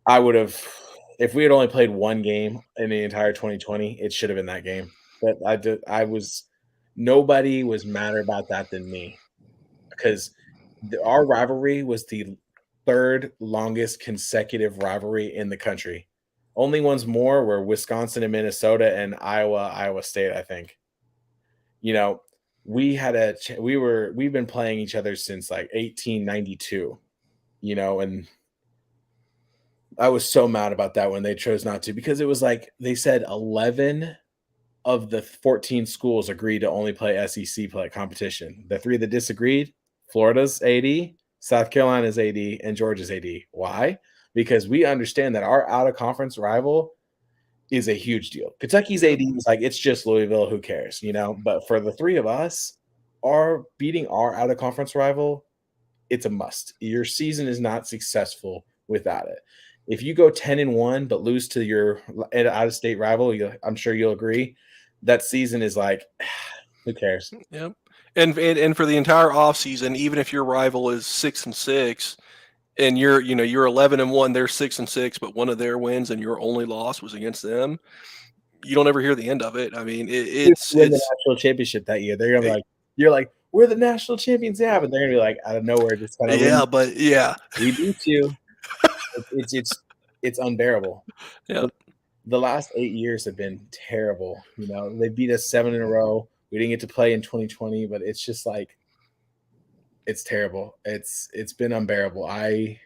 C: I would have, if we had only played one game in the entire 2020, it should have been that game. But nobody was madder about that than me, because our rivalry was the third longest consecutive rivalry in the country. Only ones more were Wisconsin and Minnesota and Iowa State, I think. We've been playing each other since like 1892, and I was so mad about that when they chose not to, because it was like they said 11 of the 14 schools agreed to only play SEC play competition. The 3 that disagreed, Florida's AD, South Carolina's AD, and Georgia's AD. Why? Because we understand that our out-of-conference rival is a huge deal. Kentucky's AD is like, it's just Louisville, who cares, But for the 3 of us, beating our out-of-conference rival, it's a must. Your season is not successful without it. If you go 10-1 but lose to your out-of-state rival, I'm sure you'll agree, that season is like, who cares?
A: Yep. And for the entire offseason, even if your rival is 6-6 and you're 11-1, they're 6-6, but one of their wins and your only loss was against them, you don't ever hear the end of it. I mean, it's
C: win the national championship that year. They're gonna be like, you're like, we're the national champions, yeah, but they're gonna be like, out of nowhere, just kind of, we beat you. It's unbearable.
A: Yeah.
C: The last 8 years have been terrible. They beat us 7 in a row. We didn't get to play in 2020, but it's just like, it's terrible. It's been unbearable. I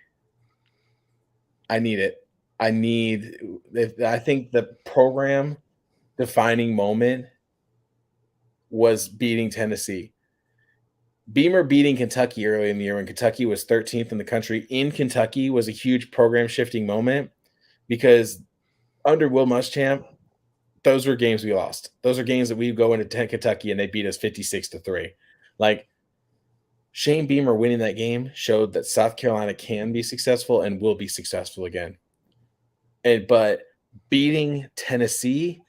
C: need it. I think the program defining moment was beating Tennessee. Beamer beating Kentucky early in the year when Kentucky was 13th in the country in Kentucky was a huge program shifting moment, because under Will Muschamp, those were games we lost. Those are games that we go into Kentucky and they beat us 56-3. Like, Shane Beamer winning that game showed that South Carolina can be successful and will be successful again. But beating Tennessee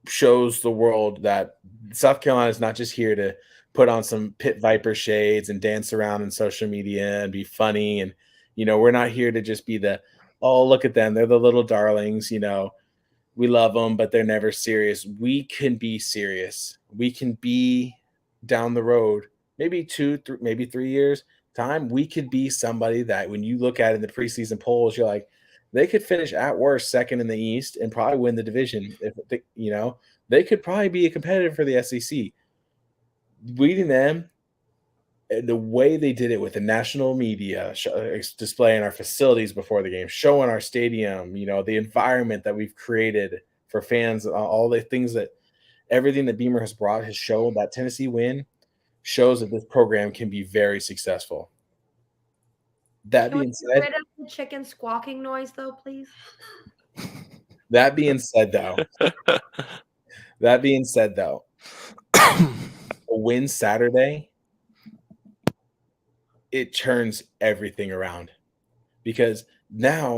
C: shows the world that South Carolina is not just here to put on some Pit Viper shades and dance around in social media and be funny. And, we're not here to just be oh, look at them, they're the little darlings, we love them, but they're never serious. We can be serious. We can be down the road, maybe 2, maybe 3 years, time, we could be somebody that when you look at in the preseason polls, you're like, they could finish at worst second in the East and probably win the division. If they could probably be a competitor for the SEC. Beating them, the way they did it with the national media displaying our facilities before the game, showing our stadium, the environment that we've created for fans, all the things that everything that Beamer has brought has shown that Tennessee win shows that this program can be very successful. That
B: Can we
C: being
B: get
C: said,
B: rid of the chicken squawking noise, though, please?
C: that being said, though, a win Saturday, it turns everything around because now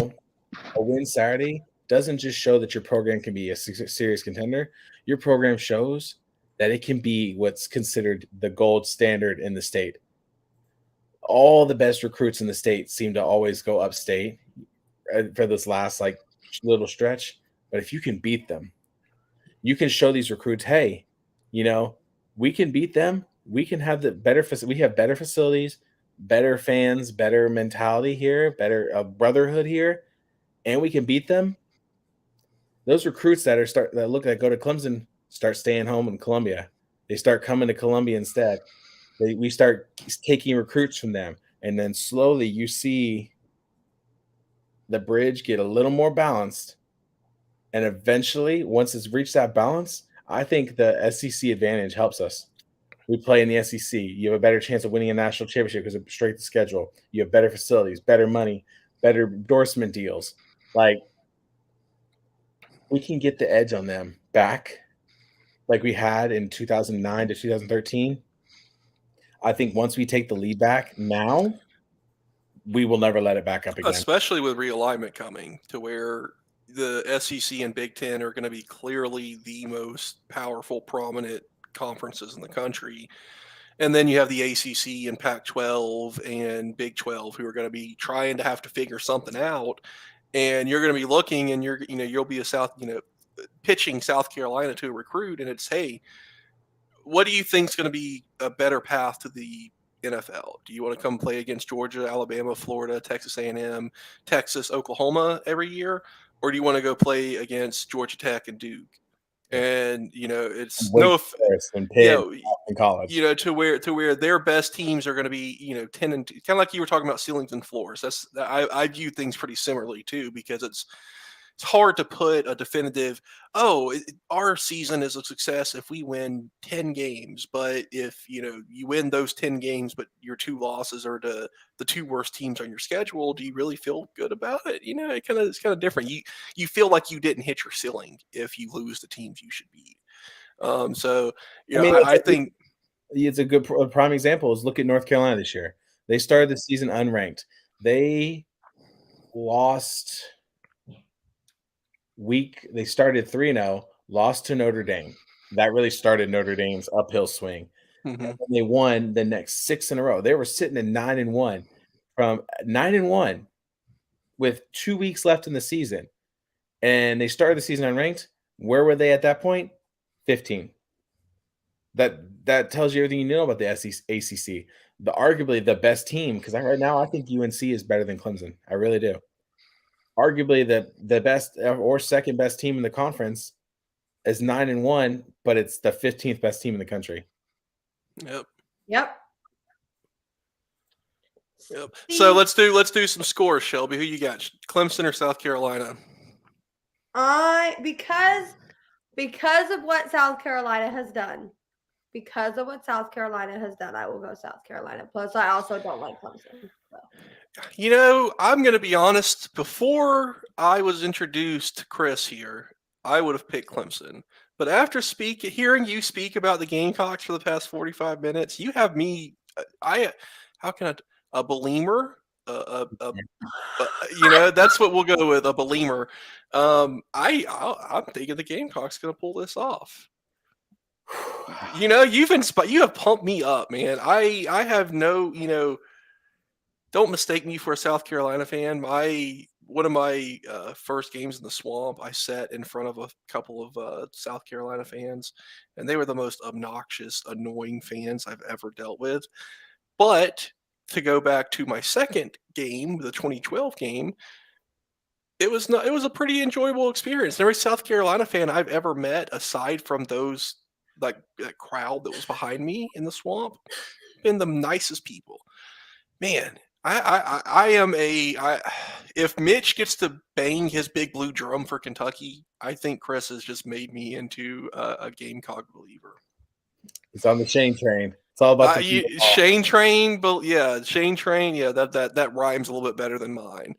C: a win Saturday doesn't just show that your program can be a serious contender. Your program shows that it can be what's considered the gold standard in the state. All the best recruits in the state seem to always go upstate for this last little stretch. But if you can beat them, you can show these recruits, hey, we can beat them. We can have we have better facilities, better fans, better mentality here, better brotherhood here, and we can beat them. Those recruits that go to Clemson start staying home in Columbia. They start coming to Columbia instead. We start taking recruits from them, and then slowly you see the bridge get a little more balanced. And eventually, once it's reached that balance, I think the SEC advantage helps us. We play in the SEC. You have a better chance of winning a national championship because of straight to schedule. You have better facilities, better money, better endorsement deals. We can get the edge on them back like we had in 2009 to 2013. I think once we take the lead back now, we will never let it back up again.
A: Especially with realignment coming to where the SEC and Big Ten are going to be clearly the most powerful, prominent conferences in the country. And then you have the ACC and Pac-12 and Big 12 who are going to be trying to have to figure something out. And you're going to be looking and you'll be pitching South Carolina to a recruit. And it's, hey, what do you think is going to be a better path to the NFL? Do you want to come play against Georgia, Alabama, Florida, Texas A&M, Texas, Oklahoma every year? Or do you want to go play against Georgia Tech and Duke? And, it's
C: in college,
A: to where their best teams are going to be, 10 and 2, kind of like you were talking about ceilings and floors. I view things pretty similarly too, because it's hard to put a definitive, our season is a success if we win 10 games. But if, you win those 10 games, but your 2 losses are to the 2 worst teams on your schedule, do you really feel good about it? It's kind of different. You feel like you didn't hit your ceiling if you lose the teams you should beat. I think
C: it's a good prime example is look at North Carolina this year. They started the season unranked. They lost they started 3-0, lost to Notre Dame. That really started Notre Dame's uphill swing.
A: Mm-hmm.
C: And they won the next 6 in a row. They were sitting at 9-1 from 9-1 with 2 weeks left in the season. And they started the season unranked. Where were they at that point? 15. That tells you everything you know about the ACC. Arguably the best team, because right now I think UNC is better than Clemson. I really do. Arguably the best or second best team in the conference is 9-1, but it's the 15th best team in the country.
B: Yep.
A: So let's do some scores, Shelby. Who you got? Clemson or South Carolina?
B: Because of what South Carolina has done. I will go South Carolina. Plus, I also don't like Clemson. So.
A: I'm going to be honest. Before I was introduced to Chris here, I would have picked Clemson. But after hearing you speak about the Gamecocks for the past 45 minutes, you have me. A believer? That's what we'll go with, a believer. I'm thinking the Gamecocks going to pull this off. You have pumped me up, man. I have no, don't mistake me for a South Carolina fan. One of my first games in the Swamp, I sat in front of a couple of South Carolina fans, and they were the most obnoxious, annoying fans I've ever dealt with. But to go back to my second game, the 2012 game, it was a pretty enjoyable experience. Every South Carolina fan I've ever met, aside from those like that crowd that was behind me in the swamp, been the nicest people. Man, I am if Mitch gets to bang his big blue drum for Kentucky, I think Chris has just made me into a Gamecock believer.
C: It's on the Shane train. It's all about the
A: Shane Train, but yeah, Shane Train, yeah, that rhymes a little bit better than mine.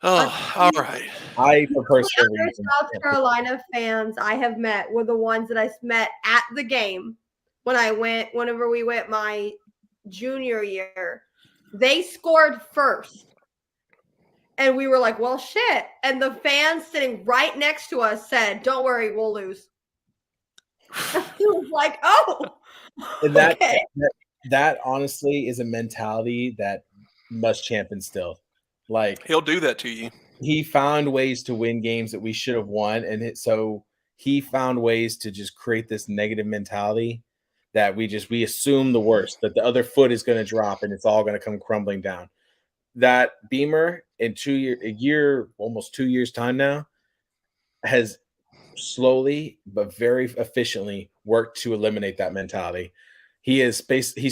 A: Oh, all right.
C: I, for personal
B: other
C: reasons,
B: South Carolina fans I have met were the ones that I met at the game whenever we went my junior year. They scored first. And we were like, well, shit. And the fans sitting right next to us said, don't worry, we'll lose. He was like, oh.
C: And that honestly is a mentality that Muschamp instilled. Like,
A: he'll do that to you.
C: He found ways to win games that we should have won, and so he found ways to just create this negative mentality that we assume the worst, that the other foot is going to drop and it's all going to come crumbling down. That Beamer in almost 2 years time now has slowly but very efficiently worked to eliminate that mentality. He's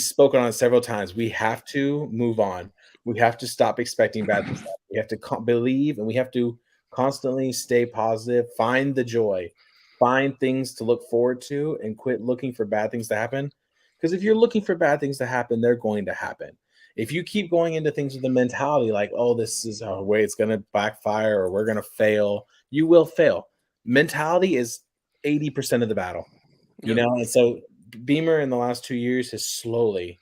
C: spoken on it several times. We have to move on. We have to stop expecting bad things. We have to believe, and we have to constantly stay positive, find the joy, find things to look forward to, and quit looking for bad things to happen. Because if you're looking for bad things to happen, they're going to happen. If you keep going into things with the mentality like, oh, this is our way, it's going to backfire, or we're going to fail, you will fail. Mentality is 80% of the battle, you know? And so Beamer in the last 2 years has slowly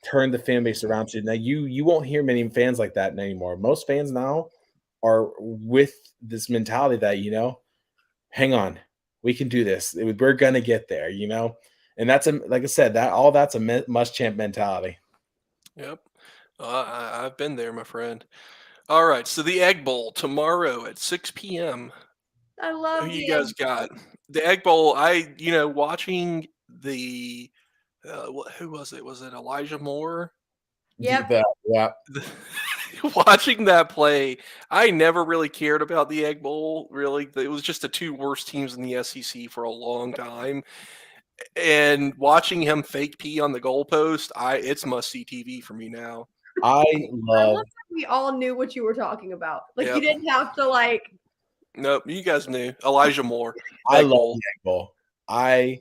C: turned the fan base around to now. You won't hear many fans like that anymore. Most fans now are with this mentality that, hang on, we can do this. We're going to get there, and that's like I said, that's a Muschamp mentality.
A: Yep. I've been there, my friend. All right. So the Egg Bowl tomorrow at 6 p.m.
B: I love
A: Who you guys
B: Egg
A: got? The Egg Bowl. Watching the who was it? Was it Elijah Moore?
B: Yep.
C: Yeah.
A: Watching that play, I never really cared about the Egg Bowl. Really, it was just the two worst teams in the SEC for a long time. And watching him fake pee on the goalpost, it's must-see TV for me now.
C: I love
B: that we all knew what you were talking about. Like,
A: Yep.
B: you didn't have to, like...
A: Nope, you guys knew. Elijah Moore.
C: I love the Egg Bowl. I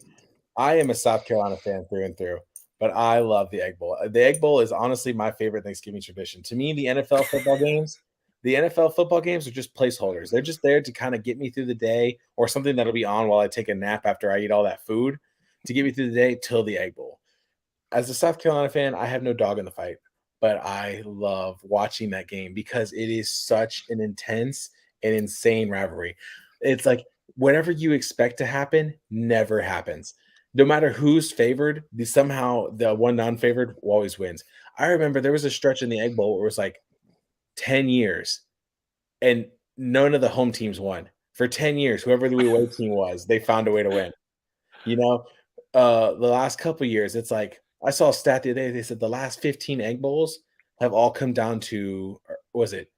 C: am a South Carolina fan through and through, but I love the Egg Bowl. The Egg Bowl is honestly my favorite Thanksgiving tradition. To me, the NFL football games are just placeholders. They're just there to kind of get me through the day, or something that'll be on while I take a nap after I eat all that food, to get me through the day till the Egg Bowl. As a South Carolina fan, I have no dog in the fight, but I love watching that game because it is such an intense and insane rivalry. It's like whatever you expect to happen never happens. No matter who's favored, somehow the one non-favored always wins. I remember there was a stretch in the Egg Bowl where it was like 10 years and none of the home teams won. For 10 years, whoever the away team was, they found a way to win. The last couple of years, it's like I saw a stat the other day. They said the last 15 Egg Bowls have all come down to, was it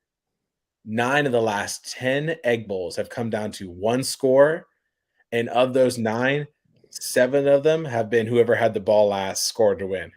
C: 9 of the last 10 Egg Bowls have come down to one score, and of those 9, 7 of them have been whoever had the ball last scored to win.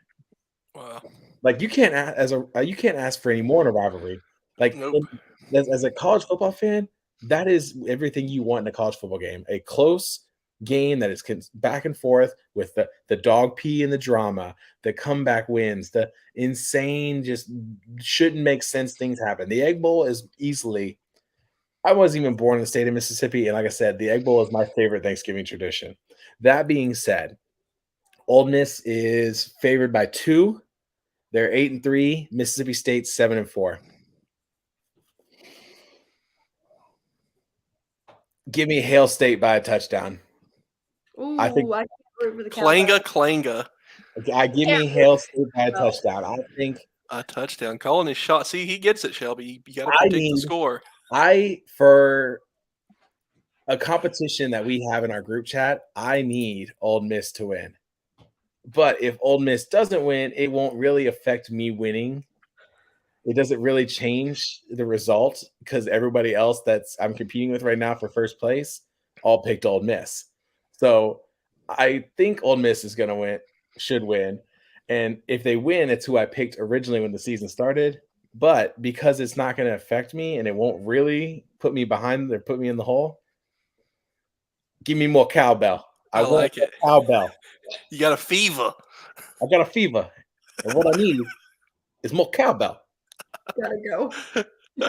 A: Wow!
C: Like you can't ask for any more in a rivalry. Like
A: nope.
C: As a college football fan, that is everything you want in a college football game. A close game that is back and forth with the dog pee and the drama, the comeback wins, the insane, just shouldn't make sense things happen. The Egg Bowl is easily, I wasn't even born in the state of Mississippi, and like I said, the Egg Bowl is my favorite Thanksgiving tradition. That being said, Ole Miss is favored by 2. They're 8-3. Mississippi State's 7-4. Give me Hail State by a touchdown.
B: Ooh,
C: I think
A: Klanga.
C: I give me Hail State by a touchdown. I think
A: a touchdown. Calling his shot. See, he gets it, Shelby. You got to predict the score.
C: For a competition that we have in our group chat, I need Ole Miss to win. But if Ole Miss doesn't win, it won't really affect me winning. It doesn't really change the result because everybody else I'm competing with right now for first place all picked Ole Miss. So I think Ole Miss is going to win, should win. And if they win, it's who I picked originally when the season started. But because it's not going to affect me and it won't really put me behind or put me in the hole, give me more cowbell.
A: I
C: want
A: like it.
C: cowbell.
A: You got a fever.
C: I got a fever. And what I need is more cowbell.
B: Gotta go.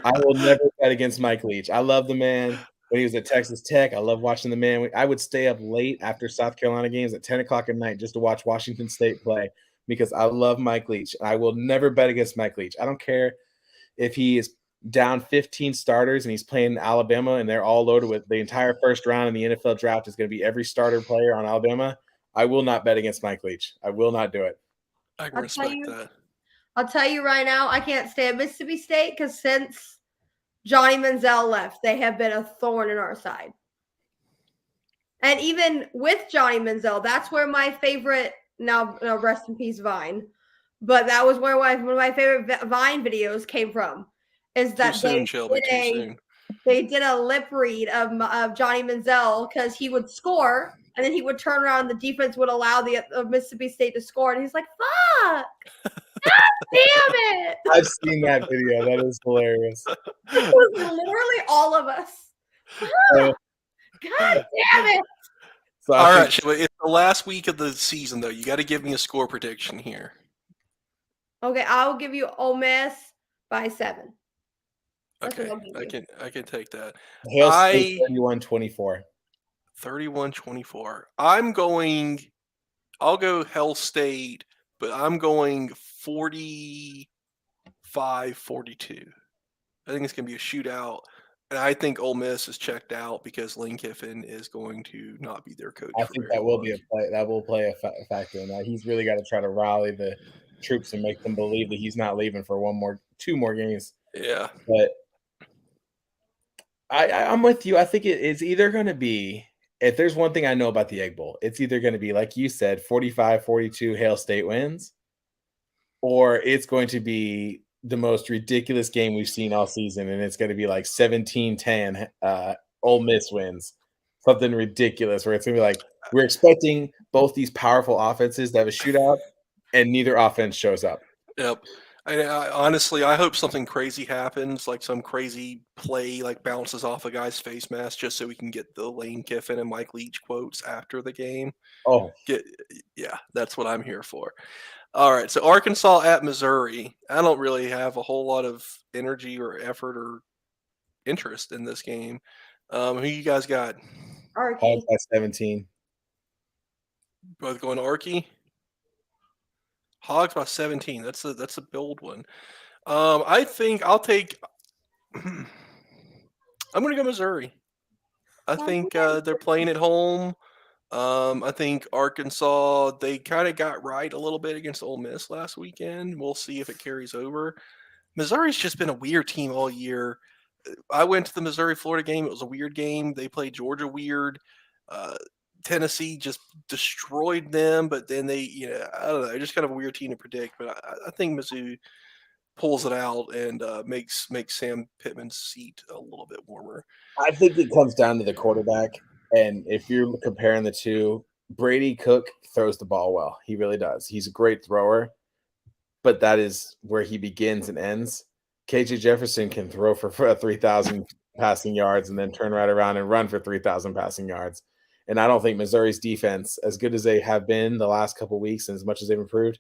C: I will never bet against Mike Leach. I love the man. When he was at Texas Tech, I love watching the man. I would stay up late after South Carolina games at 10 o'clock at night just to watch Washington State play because I love Mike Leach. I will never bet against Mike Leach. I don't care if he is down 15 starters and he's playing Alabama and they're all loaded with the entire first round in the NFL draft is going to be every starter player on Alabama. I will not bet against Mike Leach. I will not do it.
A: I can respect that.
B: I'll tell you right now, I can't stand Mississippi State because since Johnny Manziel left, they have been a thorn in our side. And even with Johnny Manziel, that's where my favorite, now rest in peace Vine, but that was where one of my favorite Vine videos came from. Is that
A: too soon, Shelby,
B: they did a lip read of Johnny Manziel because he would score and then he would turn around and the defense would allow the Mississippi State to score. And he's like, fuck. God damn it!
C: I've seen that video. That is hilarious.
B: It was literally all of us. God damn it!
A: So all right, Shelby, it's the last week of the season, though. You got to give me a score prediction here.
B: Okay, I'll give you Ole Miss by 7.
A: Okay, I can take that.
C: Hail State 31-24.
A: 31-24. I'll go Hail State, but I'm going 45-42. I think it's going to be a shootout. And I think Ole Miss is checked out because Lane Kiffin is going to not be their coach.
C: I think that will be a play. That will play a factor in that. He's really got to try to rally the troops and make them believe that he's not leaving for 2 more games.
A: Yeah,
C: but I'm with you. I think it's either going to be, if there's one thing I know about the Egg Bowl, it's either going to be, like you said, 45-42 Hail State wins, or it's going to be the most ridiculous game we've seen all season, and it's going to be like 17-10 Ole Miss wins. Something ridiculous where it's going to be like, we're expecting both these powerful offenses to have a shootout, and neither offense shows up.
A: Yep. Honestly, I hope something crazy happens, like some crazy play like bounces off a guy's face mask just so we can get the Lane Kiffin and Mike Leach quotes after the game.
C: Oh.
A: Yeah, that's what I'm here for. All right, so Arkansas at Missouri. I don't really have a whole lot of energy or effort or interest in this game. Who you guys got?
B: Arky.
C: By 17.
A: Both going to Arky? Hogs by 17. That's a bold one. I think I'll take. I'm going to go Missouri. I think they're playing at home. I think Arkansas, they kind of got right a little bit against Ole Miss last weekend. We'll see if it carries over. Missouri's just been a weird team all year. I went to the Missouri-Florida game. It was a weird game. They played Georgia weird. Tennessee just destroyed them, but then they, I don't know, just kind of a weird team to predict. But I think Mizzou pulls it out and makes Sam Pittman's seat a little bit warmer.
C: I think it comes down to the quarterback. And if you're comparing the two, Brady Cook throws the ball well. He really does. He's a great thrower, but that is where he begins and ends. KJ Jefferson can throw for 3,000 passing yards and then turn right around and run for 3,000 passing yards. And I don't think Missouri's defense, as good as they have been the last couple of weeks and as much as they've improved,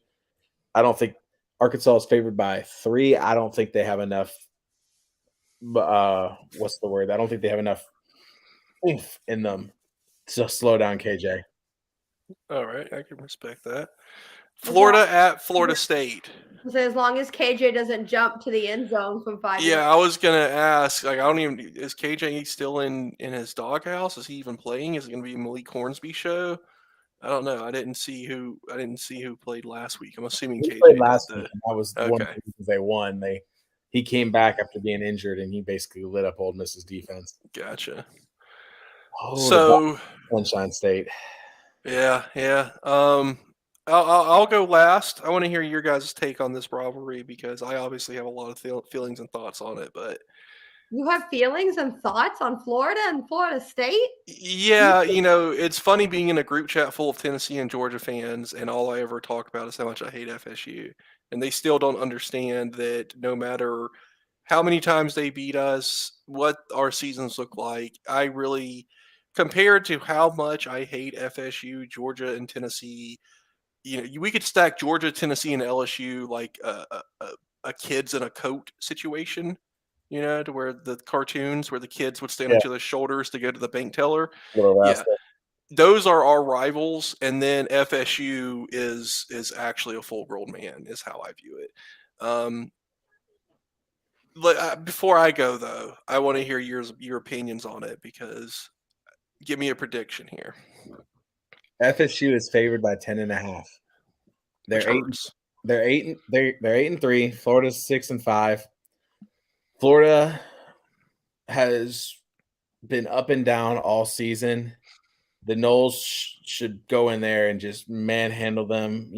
C: I don't think Arkansas is favored by 3. I don't think they have enough what's the word? I don't think they have enough oomph in them to slow down KJ.
A: All right, I can respect that. Florida at Florida State.
B: So as long as KJ doesn't jump to the end zone from 5.
A: Yeah, I was gonna ask. Like, is KJ still in his doghouse? Is he even playing? Is it gonna be a Malik Hornsby show? I don't know. I didn't see who played last week. I'm assuming
C: he
A: KJ
C: played last week. That was
A: okay.
C: One of the reasons they won. He came back after being injured, and he basically lit up Ole Miss's defense.
A: Gotcha.
C: Oh,
A: so
C: Sunshine State.
A: Yeah. I'll go last. I want to hear your guys' take on this rivalry because I obviously have a lot of feelings and thoughts on it. But
B: You have feelings and thoughts on Florida and Florida State?
A: yeah, it's funny being in a group chat full of Tennessee and Georgia fans, and all I ever talk about is how much I hate FSU, and they still don't understand that no matter how many times they beat us, what our seasons look like. I really, compared to how much I hate FSU, Georgia, and Tennessee, we could stack Georgia, Tennessee, and LSU like a kids in a coat situation. To where the cartoons where the kids would stand on
C: Yeah.
A: each other's shoulders to go to the bank teller.
C: Little
A: Yeah,
C: rascal.
A: those are our rivals, and then FSU is actually a full-grown man, is how I view it. Before I go though, I want to hear your opinions on it because give me a prediction here.
C: FSU is favored by 10.5.
A: Which
C: They're eight.
A: hurts.
C: They're 8-3. Florida's 6-5. Florida has been up and down all season. The Noles should go in there and just manhandle them.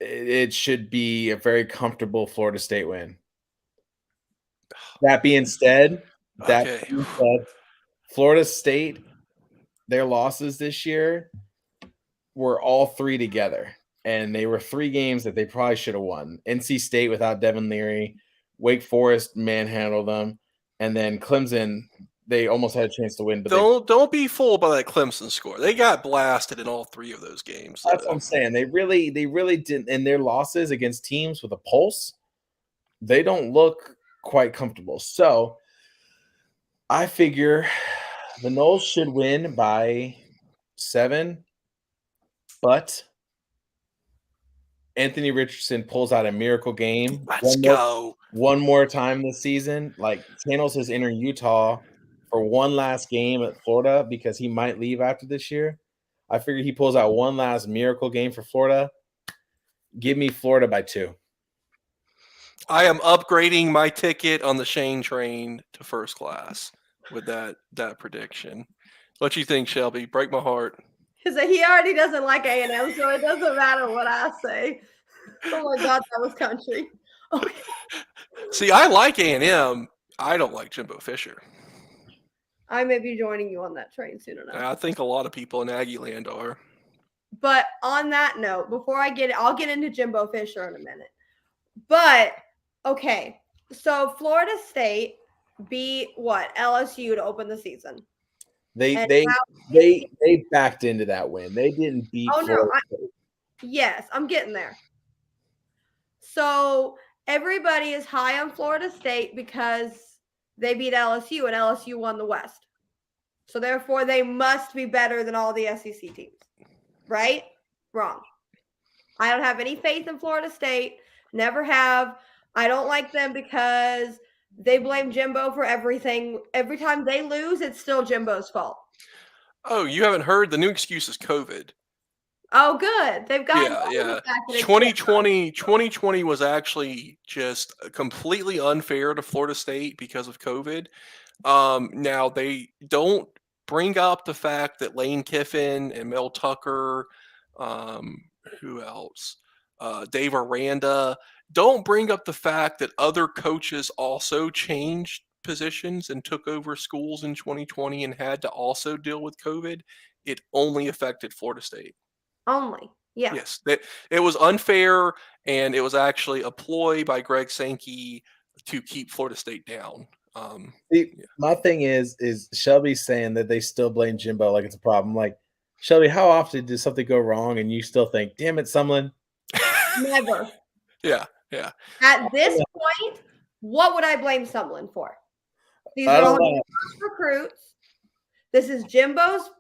C: It should be a very comfortable Florida State win. That being said,
A: Okay.
C: Florida State, their losses this year were all three together, and they were 3 games that they probably should have won. NC State without Devin Leary, Wake Forest manhandled them, and then Clemson, they almost had a chance to win. But
A: Don't be fooled by that Clemson score. They got blasted in all 3 of those games.
C: That's what I'm saying. They really didn't. In their losses against teams with a pulse, they don't look quite comfortable. So I figure the Noles should win by 7, but Anthony Richardson pulls out a miracle game.
A: Let's go.
C: One more time this season. Like, channels his inner Utah for one last game at Florida because he might leave after this year. I figure he pulls out one last miracle game for Florida. Give me Florida by 2.
A: I am upgrading my ticket on the Shane train to first class with that prediction. What you think, Shelby? Break my heart.
B: He already doesn't like A&M, so it doesn't matter what I say. Oh my God, that was country. Okay.
A: See, I like A&M. I don't like Jimbo Fisher.
B: I may be joining you on that train soon enough.
A: I think a lot of people in Aggie land are.
B: But on that note, before I'll get into Jimbo Fisher in a minute. But okay, so Florida State beat LSU to open the season.
C: They backed into that win. They didn't beat.
B: Oh no! Yes, I'm getting there. So everybody is high on Florida State because they beat LSU and LSU won the West. So therefore, they must be better than all the SEC teams. Right? Wrong. I don't have any faith in Florida State. Never have. I don't like them because they blame Jimbo for everything. Every time they lose, it's still Jimbo's fault.
A: Oh, you haven't heard? The new excuse is COVID.
B: Oh, good. They've got
A: 2020 was actually just completely unfair to Florida State because of COVID. Now they don't bring up the fact that Lane Kiffin and Mel Tucker, who else? Dave Aranda, don't bring up the fact that other coaches also changed positions and took over schools in 2020 and had to also deal with COVID. It only affected Florida State.
B: Only. Yeah.
A: Yes. It was unfair, and it was actually a ploy by Greg Sankey to keep Florida State down.
C: My thing is Shelby saying that they still blame Jimbo like it's a problem. Like, Shelby, how often does something go wrong and you still think, damn it, Sumlin?
B: Never.
A: Yeah.
B: At this point, what would I blame Sumlin for? These are all recruits. This is Jimbo's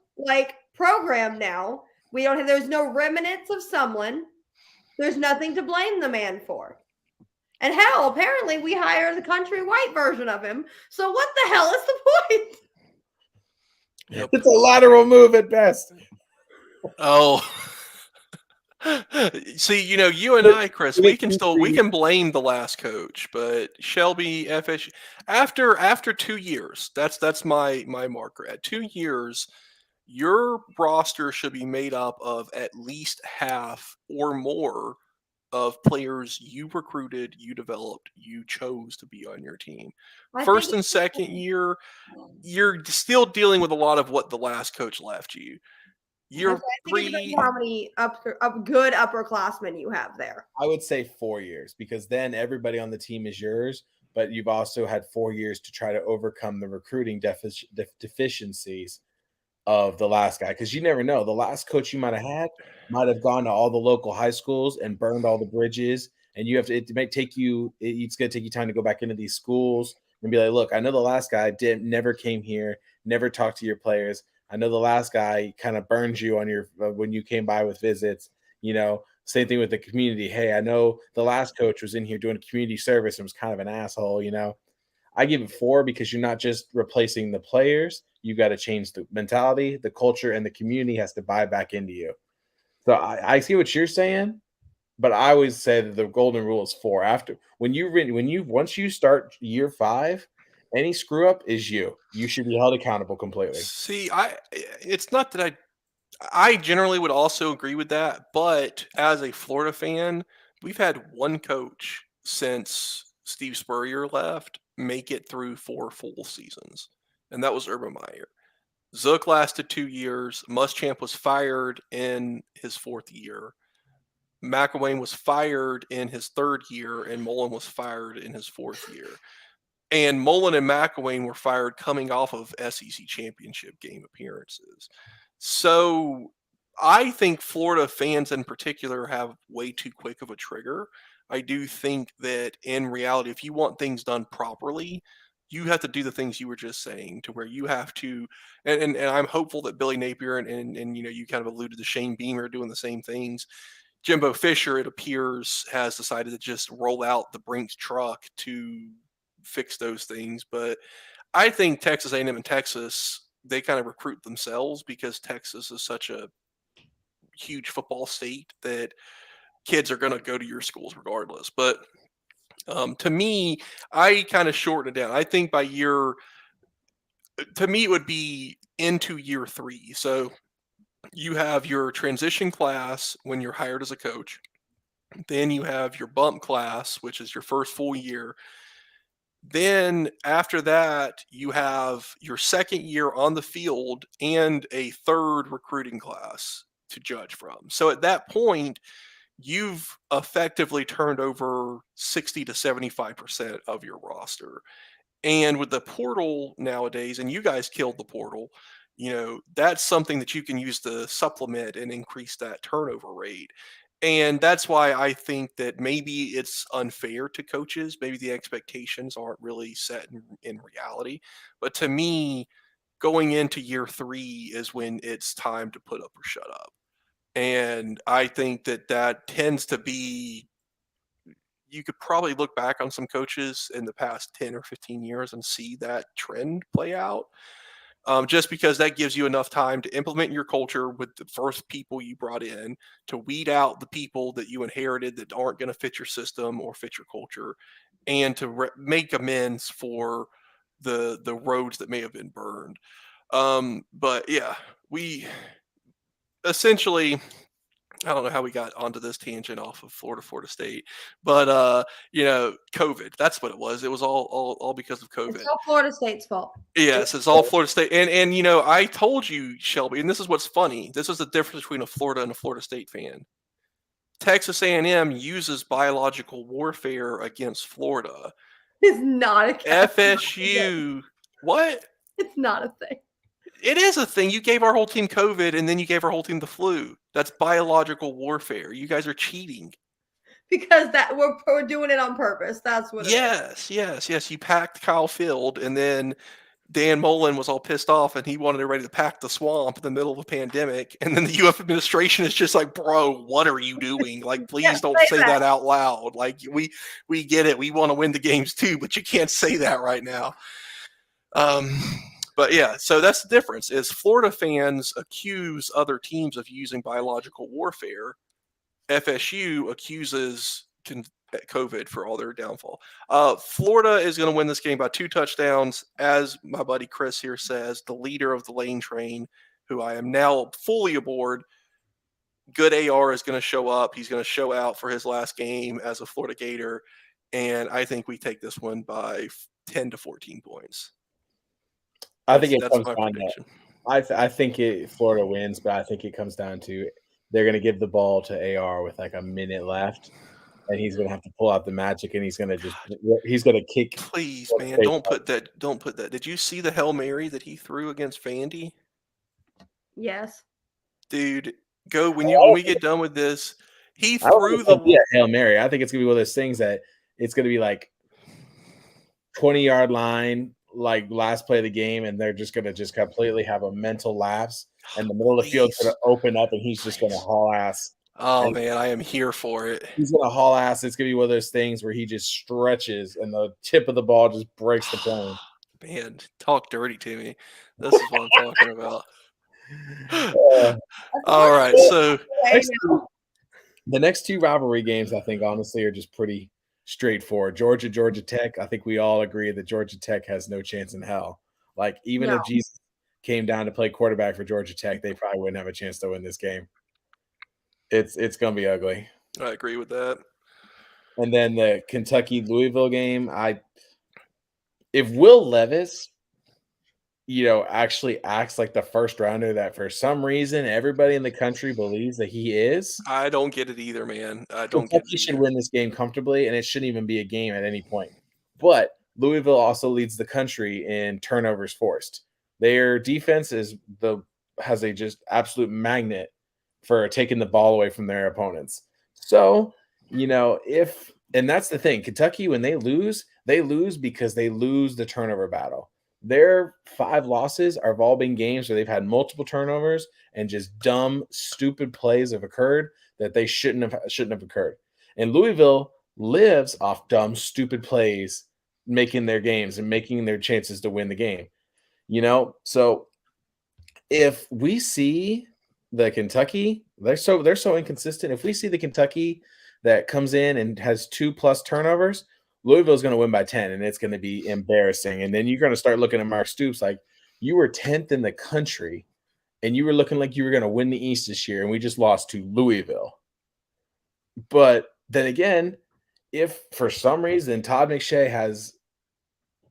B: program now. There's no remnants of Sumlin. There's nothing to blame the man for. And hell, apparently we hire the country white version of him. So what the hell is the point?
A: Yep.
C: It's a lateral move at best.
A: Oh. See, you and I, Chris, we can blame the last coach, but Shelby, FSU, after 2 years, that's my marker. At 2 years, your roster should be made up of at least half or more of players you recruited, you developed, you chose to be on your team.
B: I
A: First
B: think
A: and second year, you're still dealing with a lot of what the last coach left you. Year
B: I think it depends
A: three,
B: on how many good upperclassmen you have there.
C: I would say 4 years, because then everybody on the team is yours, but you've also had 4 years to try to overcome the recruiting deficiencies of the last guy, because you never know. The last coach you might have had might have gone to all the local high schools and burned all the bridges, and you have to. It might take you. It's going to take you time to go back into these schools and be like, "Look, I know the last guy never came here, never talked to your players. I know the last guy kind of burned you on your when you came by with visits. You know, same thing with the community. Hey, I know the last coach was in here doing community service and was kind of an asshole. You know." I give it 4 because you're not just replacing the players. You got to change the mentality, the culture, and the community has to buy back into you. So I see what you're saying, but I always say that the golden rule is 4. After once you start year 5, any screw up is you. You should be held accountable completely.
A: see, it's not that I generally would also agree with that, but as a Florida fan, we've had one coach since Steve Spurrier left make it through 4 full seasons, and that was Urban Meyer. Zook lasted 2 years. Muschamp was fired in his 4th year. McElwain was fired in his 3rd year, and Mullen was fired in his 4th year. And Mullen and McElwain were fired coming off of SEC championship game appearances. So I think Florida fans in particular have way too quick of a trigger. I do think that in reality, if you want things done properly, you have to do the things you were just saying, to where you have to, and I'm hopeful that Billy Napier and you know, you kind of alluded to Shane Beamer doing the same things. Jimbo Fisher, it appears, has decided to just roll out the Brinks truck to fix those things. But I think Texas A&M and Texas, they kind of recruit themselves, because Texas is such a huge football state that kids are going to go to your schools regardless. But to me, I kind of shorten it down. I think to me, it would be into year 3. So you have your transition class when you're hired as a coach. Then you have your bump class, which is your first full year. Then after that, you have your second year on the field and a 3rd recruiting class to judge from. So at that point, you've effectively turned over 60 to 75% of your roster. And with the portal nowadays, and you guys killed the portal, you know, that's something that you can use to supplement and increase that turnover rate. And that's why I think that maybe it's unfair to coaches. Maybe the expectations aren't really set in reality. But to me, going into year 3 is when it's time to put up or shut up. And I think that tends to be, you could probably look back on some coaches in the past 10 or 15 years and see that trend play out. Just because that gives you enough time to implement your culture with the first people you brought in, to weed out the people that you inherited that aren't going to fit your system or fit your culture, and to make amends for the roads that may have been burned. But yeah, we essentially, I don't know how we got onto this tangent off of Florida State, but you know, COVID. That's what it was. It was all because of COVID.
B: It's all Florida State's fault.
A: Yes, it's all Florida State. And you know, I told you, Shelby, and this is what's funny. This is the difference between a Florida and a Florida State fan. Texas A&M uses biological warfare against Florida.
B: It's not a
A: FSU, what?
B: It's not a thing.
A: It is a thing. You gave our whole team COVID, and then you gave our whole team the flu. That's biological warfare. You guys are cheating.
B: Because that we're doing it on purpose. That's what it is.
A: Yes. You packed Kyle Field, and then Dan Mullen was all pissed off, and he wanted everybody to pack the swamp in the middle of a pandemic. And then the UF administration is just like, bro, what are you doing? Like, please don't say that out loud. Like, we get it. We want to win the games too, but you can't say that right now. But yeah, so that's the difference. Is Florida fans accuse other teams of using biological warfare. FSU accuses COVID for all their downfall. Florida is going to win this game by 2 touchdowns. As my buddy Chris here says, the leader of the lane train, who I am now fully aboard. Good AR is going to show up. He's going to show out for his last game as a Florida Gator. And I think we take this one by 10 to 14 points.
C: I think it
A: That's
C: comes
A: my
C: down
A: prediction.
C: to I think Florida wins, but I think it comes down to they're going to give the ball to AR with like a minute left, and he's going to have to pull out the magic, and he's going to kick.
A: Please,
C: Florida
A: man,
C: State
A: don't put that. Don't put that. Did you see the Hail Mary that he threw against Vandy?
B: Yes.
A: Dude, go when we get done with this. He
C: I don't think
A: threw
C: it's going to be
A: the
C: a Hail Mary. I think it's going to be one of those things that it's going to be like 20-yard line, like last play of the game, and they're just going to just completely have a mental lapse, and the middle of the field's going to open up, and he's just going to haul ass.
A: Oh man, I am here for it.
C: He's going to haul ass. It's going to be one of those things where he just stretches, and the tip of the ball just breaks the plane.
A: Man, talk dirty to me. This is what I'm talking about. All right, so
C: the next two rivalry games, I think, honestly, are just pretty straightforward. Georgia Tech. I think we all agree that Georgia Tech has no chance in hell. Like, even if Jesus came down to play quarterback for Georgia Tech, they probably wouldn't have a chance to win this game. It's going to be ugly.
A: I agree with that.
C: And then the Kentucky Louisville game, if Will Levis, actually acts like the first rounder that for some reason everybody in the country believes that he is,
A: I don't get it either, man. I don't get it.
C: Kentucky should win this game comfortably, and it shouldn't even be a game at any point. But Louisville also leads the country in turnovers forced. Their defense has a just absolute magnet for taking the ball away from their opponents. So, and that's the thing, Kentucky, when they lose because they lose the turnover battle. Their 5 losses have all been games where they've had multiple turnovers and just dumb, stupid plays have occurred that they shouldn't have occurred. And Louisville lives off dumb, stupid plays, making their games and making their chances to win the game. So if we see the Kentucky, they're so inconsistent. If we see the Kentucky that comes in and has 2+ turnovers, Louisville's going to win by 10, and it's going to be embarrassing. And then you're going to start looking at Mark Stoops like, you were 10th in the country, and you were looking like you were going to win the East this year, and we just lost to Louisville. But then again, if for some reason Todd McShay has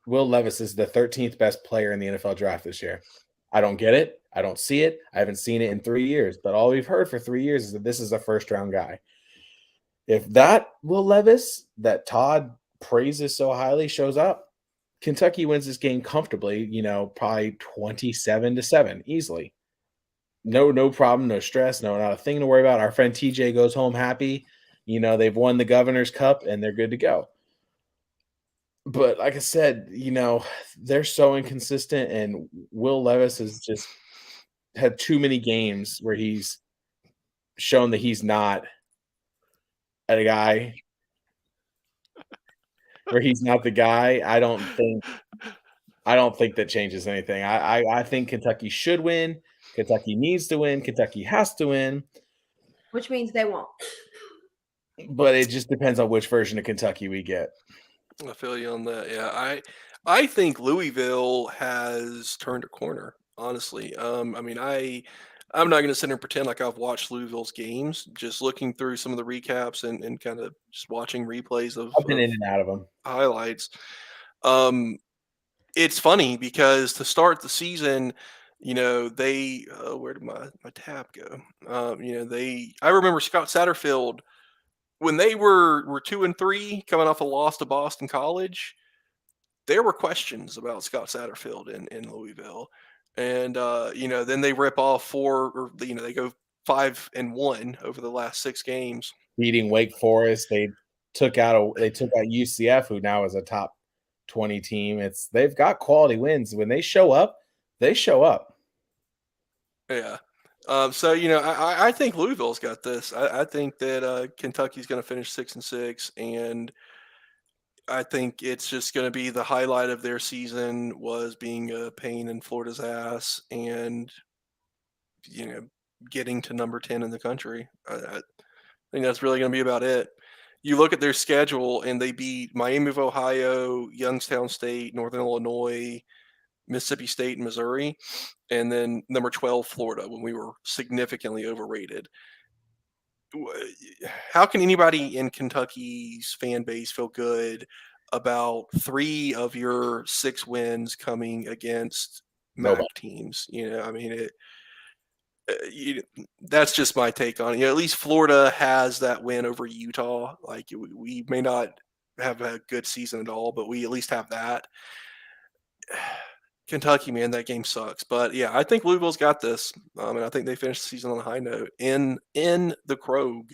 C: Will Levis is the 13th best player in the NFL draft this year, I don't get it. I don't see it. I haven't seen it in 3 years. But all we've heard for 3 years is that this is a first-round guy. If that Will Levis that Todd praises so highly shows up, Kentucky wins this game comfortably, probably 27-7 easily. No problem, no stress, not a thing to worry about. Our friend TJ goes home happy. They've won the Governor's Cup and they're good to go. But like I said, they're so inconsistent, and Will Levis has just had too many games where he's shown that he's not a guy, where he's not the guy. I don't think that changes anything. I think Kentucky should win. Kentucky needs to win. Kentucky has to win.
B: Which means they won't.
C: But it just depends on which version of Kentucky we get.
A: I feel you on that. Yeah, I think Louisville has turned a corner. Honestly, I'm not going to sit here and pretend like I've watched Louisville's games. Just looking through some of the recaps and kind of just watching replays of
C: I've been in and out of them.
A: Highlights. It's funny because to start the season, they where did my tab go? I remember Scott Satterfield when they were 2-3 coming off a loss to Boston College. There were questions about Scott Satterfield in Louisville. And then they rip off 4, or they go 5-1 over the last 6 games,
C: beating Wake Forest. They took out UCF, who now is a top 20 team. They've got quality wins. When they show up, they show up.
A: Yeah. So I think Louisville's got this. I think that Kentucky's going to finish 6-6, and I think it's just going to be the highlight of their season was being a pain in Florida's ass and getting to number 10 in the country. I think that's really going to be about it. You look at their schedule, and they beat Miami of Ohio, Youngstown State, Northern Illinois, Mississippi State and Missouri, and then number 12 Florida when we were significantly overrated. How can anybody in Kentucky's fan base feel good about 3 of your 6 wins coming against
C: Nobody.
A: MAC teams? I mean, that's just my take on it. At least Florida has that win over Utah. Like we may not have a good season at all, but we at least have that. Kentucky, man, that game sucks. But yeah, I think Louisville's got this, and I think they finished the season on a high note in the Krog.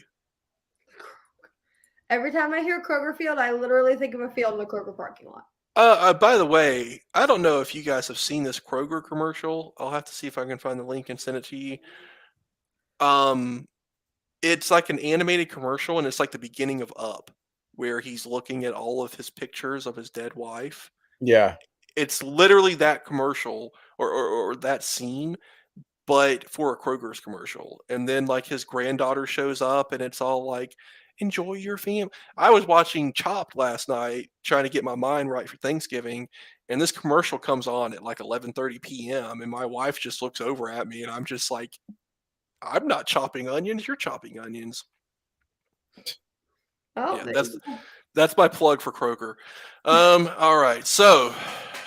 B: Every time I hear Kroger Field, I literally think of a field in the Kroger parking lot.
A: By the way, I don't know if you guys have seen this Kroger commercial. I'll have to see if I can find the link and send it to you. It's like an animated commercial, and it's like the beginning of Up, where he's looking at all of his pictures of his dead wife.
C: Yeah.
A: It's literally that commercial or that scene, but for a Kroger's commercial. And then like his granddaughter shows up, and it's all like, enjoy your family. I was watching Chopped last night, trying to get my mind right for Thanksgiving, and this commercial comes on at like 11:30 p.m. and my wife just looks over at me, and I'm just like, I'm not chopping onions. You're chopping onions.
B: Oh,
A: Yeah, that's my plug for Kroger. All right, so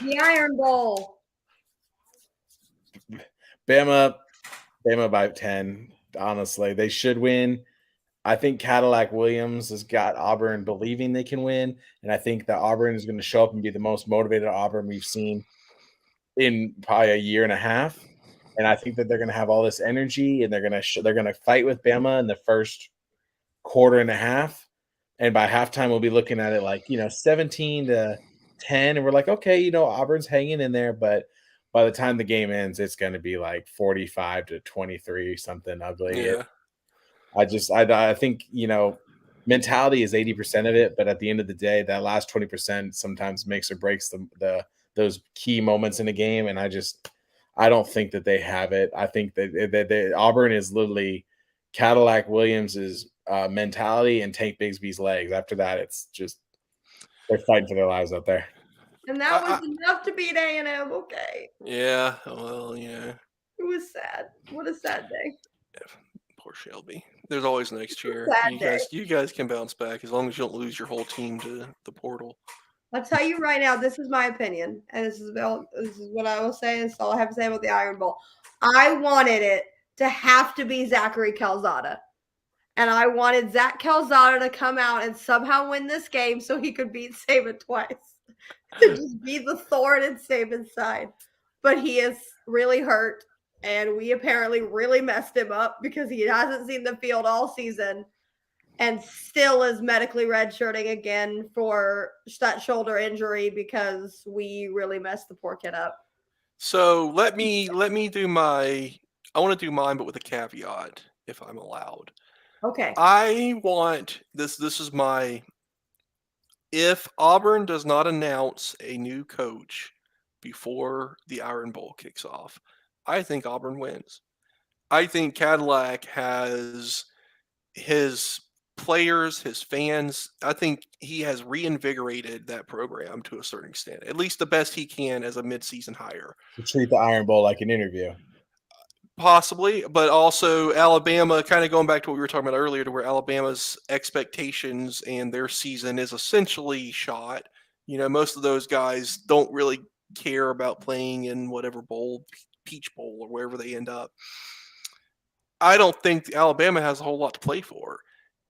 B: the Iron Bowl.
C: Bama by 10. Honestly, they should win. I think Cadillac Williams has got Auburn believing they can win, and I think that Auburn is going to show up and be the most motivated Auburn we've seen in probably a year and a half. And I think that they're going to have all this energy, and they're going to fight with Bama in the first quarter and a half. And by halftime, we'll be looking at it like 17-10, and we're like, okay, Auburn's hanging in there, but by the time the game ends, it's going to be like 45-23, something ugly.
A: yeah.
C: I think mentality is 80% of it, but at the end of the day, that last 20% sometimes makes or breaks those key moments in a game, and I don't think that they have it. I think that Auburn is literally Cadillac Williams's mentality and Tank Bigsby's legs. After that, it's just they're fighting for their lives out there.
B: And that was enough to beat A&M. Okay.
A: Yeah. Well, yeah.
B: It was sad. What a sad day.
A: Yeah, poor Shelby. There's always next year. You guys can bounce back as long as you don't lose your whole team to the portal.
B: I'll tell you right now, this is my opinion, and this is what I will say. This is all I have to say about the Iron Bowl. I wanted it to have to be Zachary Calzada, and I wanted Zach Calzada to come out and somehow win this game so he could beat Saban twice, to just be the thorn in Saban's side. But he is really hurt, and we apparently really messed him up because he hasn't seen the field all season. And still is medically redshirting again for that shoulder injury because we really messed the poor kid up.
A: So let me do I want to do mine, but with a caveat, if I'm allowed.
B: Okay.
A: I want this. This is my. If Auburn does not announce a new coach before the Iron Bowl kicks off, I think Auburn wins. I think Cadillac has his players, his fans. I think he has reinvigorated that program to a certain extent, at least the best he can as a midseason hire.
C: To treat the Iron Bowl like an interview.
A: Possibly, but also Alabama, kind of going back to what we were talking about earlier, to where Alabama's expectations and their season is essentially shot. Most of those guys don't really care about playing in whatever bowl, Peach Bowl, or wherever they end up. I don't think Alabama has a whole lot to play for.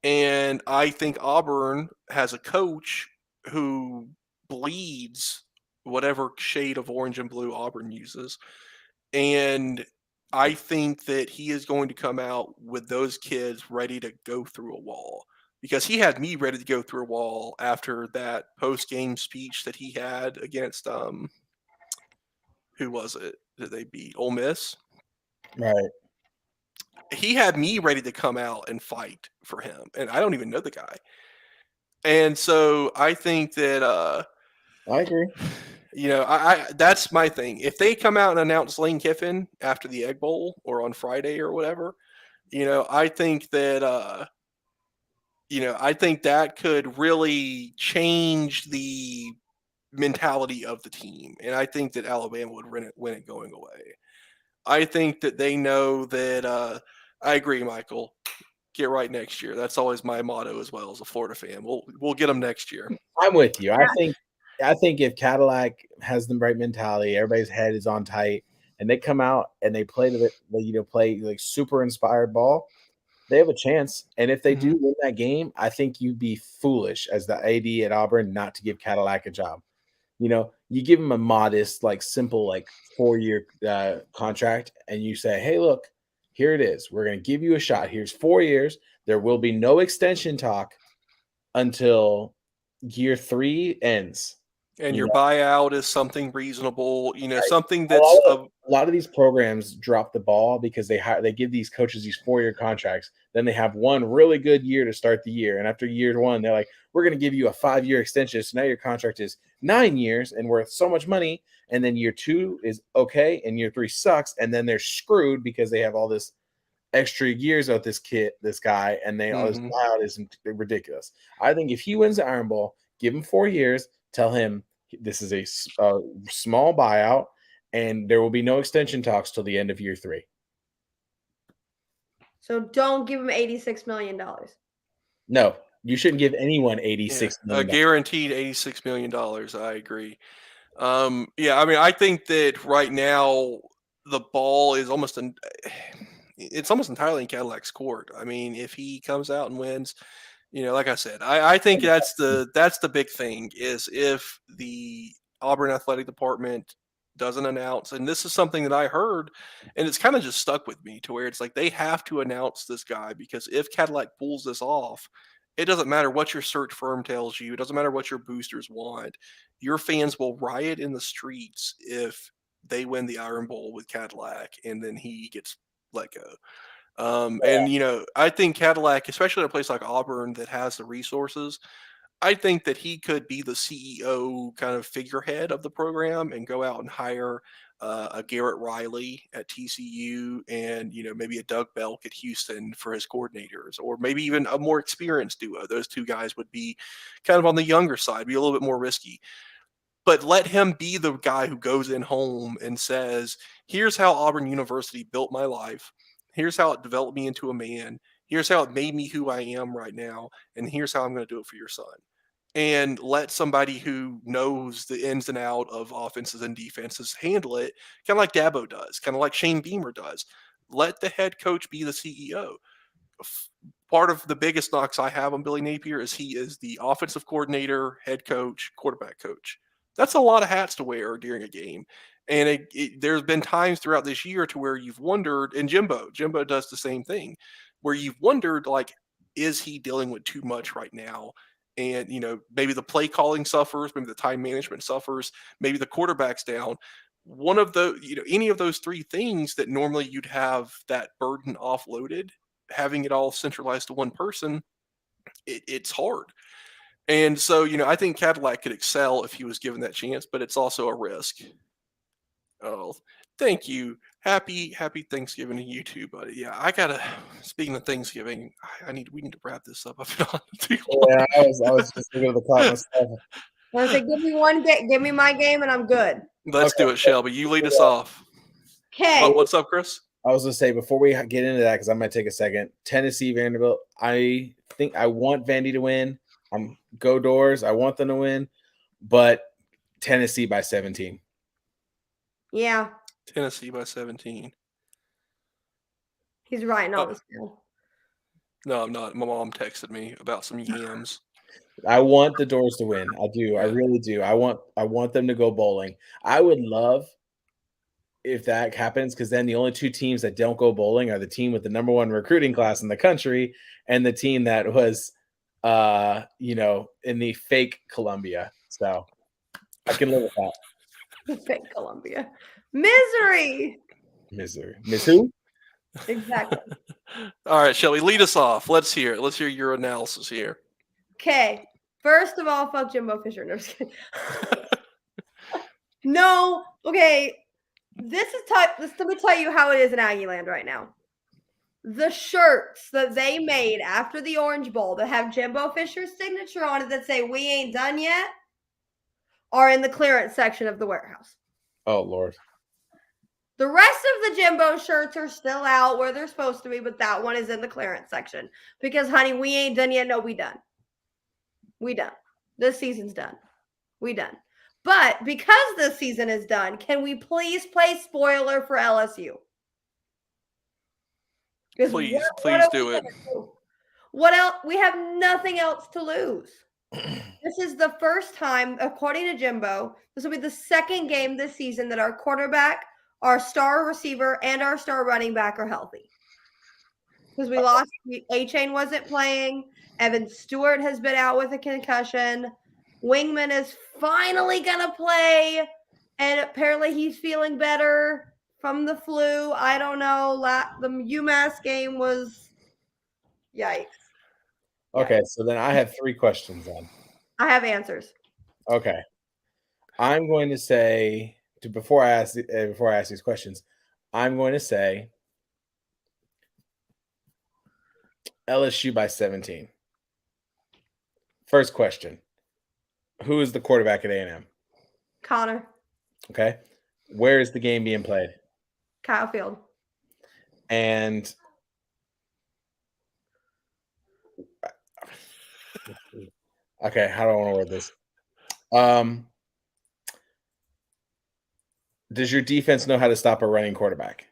A: And I think Auburn has a coach who bleeds whatever shade of orange and blue Auburn uses. And I think that he is going to come out with those kids ready to go through a wall, because he had me ready to go through a wall after that post-game speech that he had against who was it that they beat? Ole Miss.
C: Right.
A: He had me ready to come out and fight for him, and I don't even know the guy. And so I think that
C: I agree.
A: I that's my thing. If they come out and announce Lane Kiffin after the Egg Bowl or on Friday or whatever, I think that I think that could really change the mentality of the team. And I think that Alabama would win it going away. I think that they know that I agree, Michael. Get right next year. That's always my motto as well as a Florida fan. We'll get them next year.
C: I'm with you. I think if Cadillac has the right mentality, everybody's head is on tight, and they come out and they play play like super inspired ball, they have a chance. And if they do win that game, I think you'd be foolish as the AD at Auburn not to give Cadillac a job. You give him a modest, like simple, like 4-year contract, and you say, "Hey, look, here it is. We're going to give you a shot. Here's 4 years. There will be no extension talk until year 3 ends."
A: And your buyout is something reasonable,
C: right.
A: Something that's
C: a lot of these programs drop the ball because they give these coaches these 4-year contracts. Then they have one really good year to start the year, and after year 1, they're like, "We're going to give you a 5-year extension." So now your contract is 9 years and worth so much money. And then year 2 is okay, and year 3 sucks, and then they're screwed because they have all this extra years of this guy, and all this buyout is ridiculous. I think if he wins the Iron Bowl, give him 4 years. Tell him this is a small buyout, and there will be no extension talks till the end of year 3.
B: So don't give him $86 million.
C: No, you shouldn't give anyone $86 million.
A: A guaranteed $86 million. I agree. I think that right now the ball is almost entirely in Cadillac's court. I mean, if he comes out and wins, like I said, I think that's the big thing is if the Auburn athletic department doesn't announce, and this is something that I heard, and it's kind of just stuck with me to where it's like they have to announce this guy, because if Cadillac pulls this off, it doesn't matter what your search firm tells you. It doesn't matter what your boosters want. Your fans will riot in the streets if they win the Iron Bowl with Cadillac and then he gets let go. I think Cadillac, especially at a place like Auburn that has the resources, I think that he could be the CEO kind of figurehead of the program and go out and hire a Garrett Riley at TCU and, maybe a Doug Belk at Houston for his coordinators, or maybe even a more experienced duo. Those two guys would be kind of on the younger side, be a little bit more risky. But let him be the guy who goes in home and says, here's how Auburn University built my life. Here's how it developed me into a man. Here's how it made me who I am right now. And here's how I'm going to do it for your son. And let somebody who knows the ins and out of offenses and defenses handle it, kind of like Dabo does, kind of like Shane Beamer does. Let the head coach be the CEO. Part of the biggest knocks I have on Billy Napier is he is the offensive coordinator, head coach, quarterback coach. That's a lot of hats to wear during a game. And there's been times throughout this year to where you've wondered, and Jimbo does the same thing, where you've wondered, like, is he dealing with too much right now? And, maybe the play calling suffers, maybe the time management suffers, maybe the quarterback's down. One of the, any of those three things that normally you'd have that burden offloaded, having it all centralized to one person, it's hard. And so, I think Cadillac could excel if he was given that chance, but it's also a risk. Oh, thank you. Happy Thanksgiving to you too, buddy. Yeah, speaking of Thanksgiving, we need to wrap this up. I've been on too long.
C: Yeah, I was just thinking of the clock myself.
B: I say, give me my game, and I'm good.
A: Let's do it, Shelby. You lead us off.
B: Okay.
A: What's up, Chris?
C: I was going to say, before we get into that, because I might take a second, Tennessee, Vanderbilt, I think I want Vandy to win. Go Doors. I want them to win, but Tennessee by 17.
B: Yeah.
A: Tennessee by 17.
B: He's writing all this down.
A: No, I'm not. My mom texted me about some yams.
C: I want the Doors to win. I do. Yeah. I really do. I want them to go bowling. I would love if that happens, because then the only two teams that don't go bowling are the team with the number 1 recruiting class in the country and the team that was in the fake Columbia. So I can live with that.
B: The fake Columbia. Misery.
C: Miss who?
B: Exactly.
A: All right, Shelby, lead us off. Let's hear it. Let's hear your analysis here.
B: Okay. First of all, fuck Jimbo Fisher. No, just kidding. No. Okay. Let me tell you how it is in Aggie Land right now. The shirts that they made after the Orange Bowl that have Jimbo Fisher's signature on it that say, "We ain't done yet," are in the clearance section of the warehouse.
C: Oh Lord.
B: The rest of the Jimbo shirts are still out where they're supposed to be, but that one is in the clearance section. Because, honey, we ain't done yet. No, we done. We done. This season's done. We done. But because this season is done, can we please play spoiler for LSU?
A: Please do it.
B: What else? We have nothing else to lose. This is the first time, according to Jimbo, this will be the second game this season that our quarterback, our star receiver, and our star running back are healthy. Because we lost, A-Chain wasn't playing. Evan Stewart has been out with a concussion. Wingman is finally going to play. And apparently he's feeling better from the flu. I don't know. The UMass game was yikes.
C: Okay, so then I have 3 questions then.
B: I have answers.
C: Okay. I'm going to say before I ask these questions, I'm going to say LSU by 17. First question. Who is the quarterback at A&M?
B: Connor.
C: Okay. Where is the game being played?
B: Kyle Field.
C: And okay, how do I want to word this? Does your defense know how to stop a running quarterback?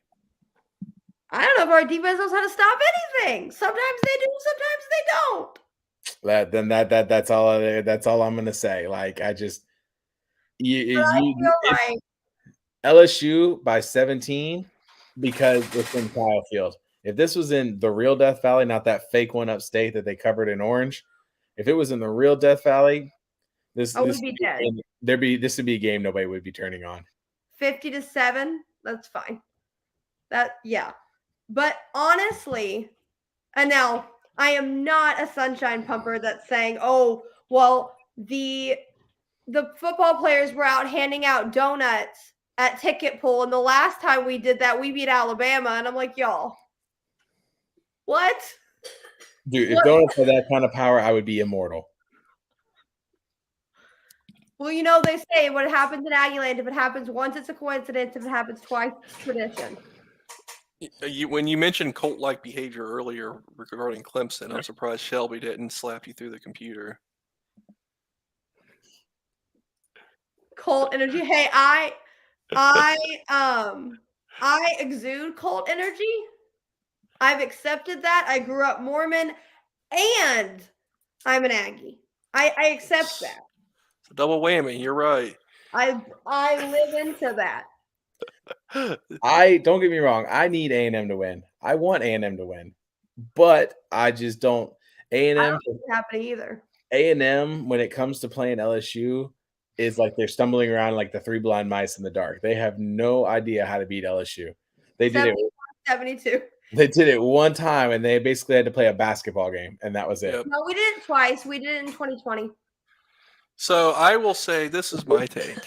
B: I don't know if our defense knows how to stop anything. Sometimes they do, sometimes they don't.
C: That's all I'm gonna say. Like I just
B: Like
C: LSU by 17 because it's in Kyle Field. If this was in the real Death Valley, not that fake one upstate that they covered in orange, if it was in the real Death Valley, this would be a game nobody would be turning on.
B: 50-7, that's fine. But honestly, and now I am not a sunshine pumper that's saying, oh, well, the football players were out handing out donuts at ticket pool, and the last time we did that, we beat Alabama, and I'm like, y'all, what?
C: Dude, if donuts had that kind of power, I would be immortal.
B: Well, they say what happens in Aggieland, if it happens once, it's a coincidence. If it happens twice, it's tradition.
A: When you mentioned cult-like behavior earlier regarding Clemson, I'm surprised Shelby didn't slap you through the computer.
B: Cult energy. Hey, I exude cult energy. I've accepted that. I grew up Mormon, and I'm an Aggie. I accept that.
A: It's a double whammy. You're right.
B: I live into that.
C: Don't get me wrong. I need A&M to win. I want A&M to win, but I just don't. A&M
B: I don't think it's happening either.
C: A&M when it comes to playing LSU is like they're stumbling around like the 3 blind mice in the dark. They have no idea how to beat LSU. They did it
B: 72.
C: They did it one time, and they basically had to play a basketball game, and that was it.
A: Yep.
B: No, we did it twice. We did it in 2020.
A: So I will say this is my take.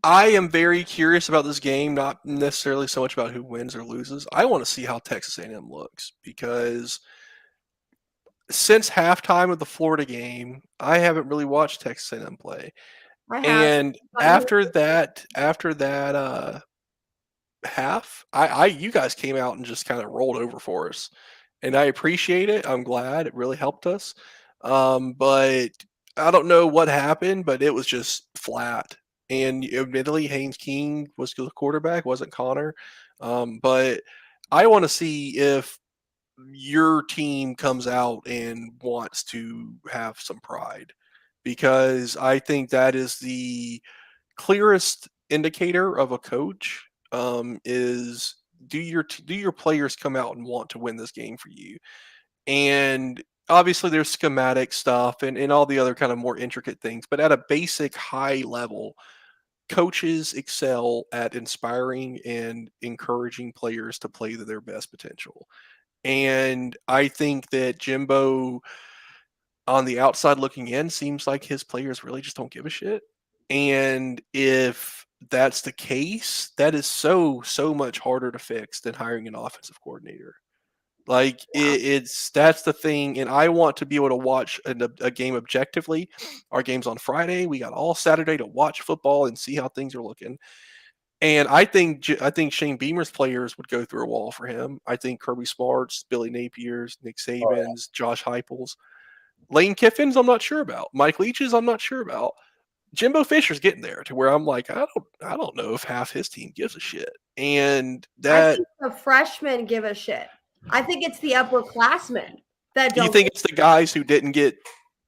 A: I am very curious about this game, not necessarily so much about who wins or loses. I want to see how Texas A&M looks because since halftime of the Florida game, I haven't really watched Texas A&M play. And after that half, you guys came out and just kind of rolled over for us, and I appreciate it. I'm glad it really helped us. But I don't know what happened, but it was just flat. And admittedly, Haynes King was the quarterback, wasn't Connor. But I want to see if your team comes out and wants to have some pride, because I think that is the clearest indicator of a coach. Is do your players come out and want to win this game for you? And obviously there's schematic stuff and all the other kind of more intricate things, but at a basic high level, coaches excel at inspiring and encouraging players to play to their best potential. And I think that Jimbo, on the outside looking in, seems like his players really just don't give a shit. And if that's the case, that is so much harder to fix than hiring an offensive coordinator. Like that's the thing, and I want to be able to watch a game objectively. Our game's on Friday. We got all Saturday to watch football and see how things are looking. And I think Shane Beamer's players would go through a wall for him. I think Kirby Smart's, Billy Napier's, Nick Saban's, Josh Heupel's, Lane Kiffin's. I'm not sure about. Mike Leach's. I'm not sure about. Jimbo Fisher's getting there to where I'm like, I don't know if half his team gives a shit. And
B: I
A: that
B: think the freshmen give a shit. I think it's the upperclassmen that
A: you
B: don't.
A: think it's the guys who didn't get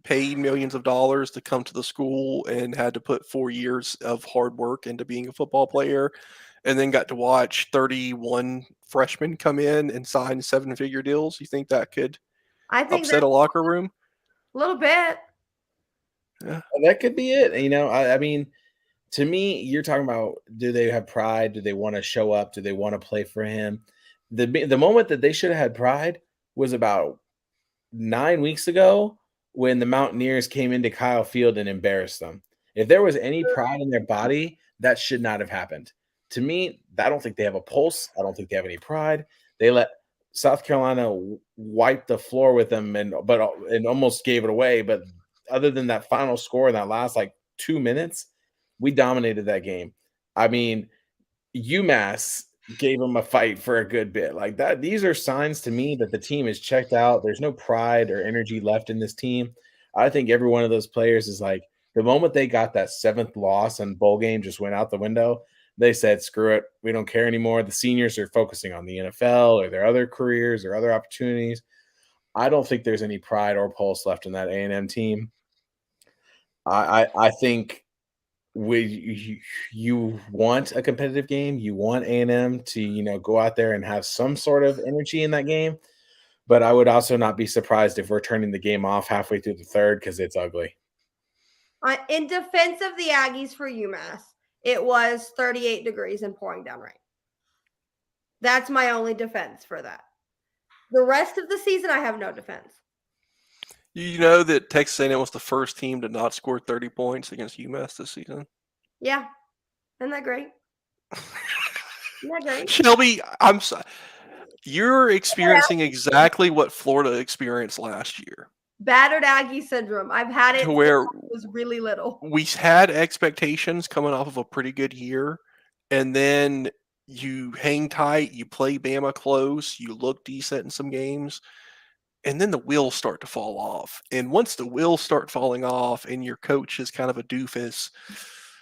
A: paid millions of dollars to come to the school and had to put 4 years of hard work into being a football player and then got to watch 31 freshmen come in and sign 7-figure deals? You think that could
B: I think
A: upset
B: that's
A: a locker room?
B: a little bit.
A: Yeah.
C: That could be it. I mean, to me, you're talking about, do they have pride? Do they want to show up? Do they want to play for him? The moment that they should have had pride was about 9 weeks ago when the Mountaineers came into Kyle Field and embarrassed them. If there was any pride in their body, that should not have happened. To me, I don't think they have a pulse. I don't think they have any pride. They let South Carolina wipe the floor with them and almost gave it away. But other than that final score in that last 2 minutes, we dominated that game. I mean, UMass gave them a fight for a good bit. Like that, these are signs to me that the team is checked out. There's no pride or energy left in this team. I think every one of those players is like, the moment they got that 7th loss and bowl game just went out the window, they said, screw it. We don't care anymore. The seniors are focusing on the NFL or their other careers or other opportunities. I don't think there's any pride or pulse left in that A&M team. I think you want a competitive game. You want A&M to, go out there and have some sort of energy in that game. But I would also not be surprised if we're turning the game off halfway through the third because it's ugly.
B: In defense of the Aggies for UMass, it was 38 degrees and pouring down rain. That's my only defense for that. The rest of the season, I have no defense.
A: You know that Texas A&M was the first team to not score 30 points against UMass this season?
B: Yeah. Isn't that great? Isn't that great?
A: Shelby, I'm sorry. You're experiencing exactly what Florida experienced last year.
B: Battered Aggie syndrome. I've had it
A: To
B: since
A: where
B: I was really little.
A: we had expectations coming off of a pretty good year, and then you hang tight, you play Bama close, you look decent in some games, and then the wheels start to fall off. And once the wheels start falling off and your coach is kind of a doofus,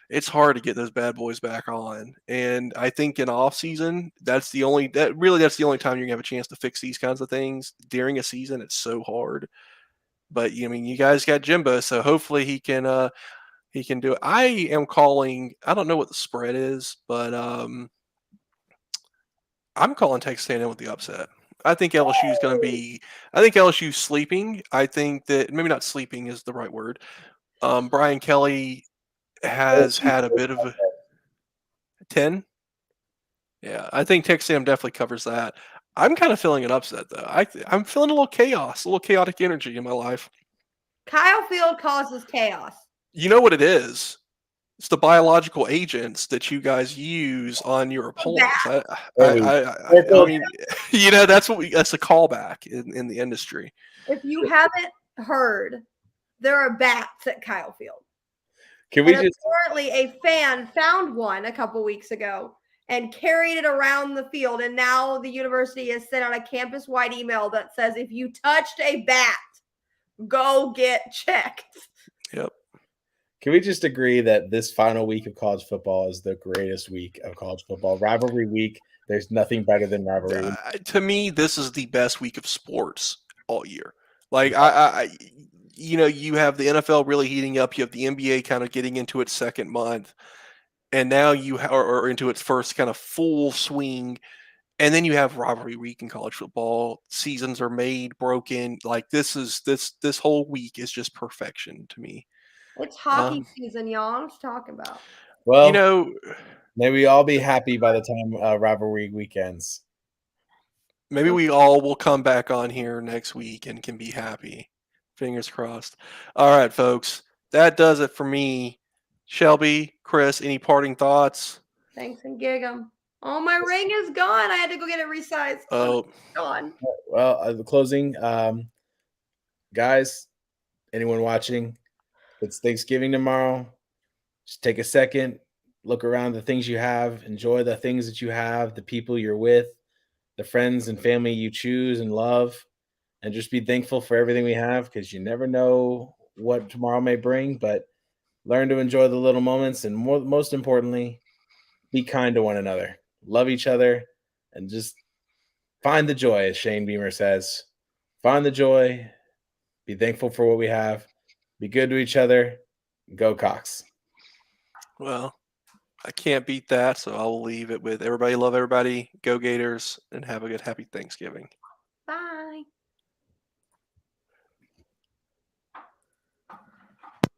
A: it's hard to get those bad boys back on. And I think in off season, that's the only time you're gonna have a chance to fix these kinds of things. During a season, it's so hard. But you guys got Jimbo, so hopefully he can do it. I am calling. I don't know what the spread is, but I'm calling Texas A&M with the upset. I think LSU is going to be. I think LSU's sleeping. I think that maybe not sleeping is the right word. Brian Kelly has had a bit of a 10. Yeah, I think Texas A&M definitely covers that. I'm kind of feeling an upset though. I'm feeling a little chaos, a little chaotic energy in my life.
B: Kyle Field causes chaos.
A: You know what it is? It's the biological agents that you guys use on your opponents. I mean, that's that's a callback in the industry.
B: If you haven't heard, there are bats at Kyle Field.
C: Can we
B: apparently a fan found one a couple weeks ago and carried it around the field, and now the university has sent out a campus-wide email that says if you touched a bat, go get checked.
A: Yep.
C: Can we just agree that this final week of college football is the greatest week of college football? Rivalry week. There's nothing better than rivalry week.
A: To me, this is the best week of sports all year. Like you have the NFL really heating up. You have the NBA kind of getting into its second month, and now you are into its first kind of full swing. And then you have rivalry week in college football. Seasons are made, broken. Like this whole week is just perfection to me.
B: It's hockey season, y'all. Let's talk about.
C: Well, may we all be happy by the time rivalry weekends.
A: Maybe we all will come back on here next week and can be happy. Fingers crossed. All right, folks. That does it for me. Shelby, Chris, any parting thoughts?
B: Thanks and gig 'em. Oh, my ring is gone. I had to go get it resized.
A: Oh,
B: Gone.
C: Well, the closing, guys, anyone watching, it's Thanksgiving tomorrow. Just take a second, look around the things you have, enjoy the things that you have, the people you're with, the friends and family you choose and love, and just be thankful for everything we have because you never know what tomorrow may bring. But learn to enjoy the little moments, and most importantly, be kind to one another, love each other, and just find the joy, as Shane Beamer says. Find the joy, be thankful for what we have, be good to each other. Go Cox.
A: well, I can't beat that, so I'll leave it with everybody love everybody, go Gators, and have a good happy Thanksgiving.
B: Bye.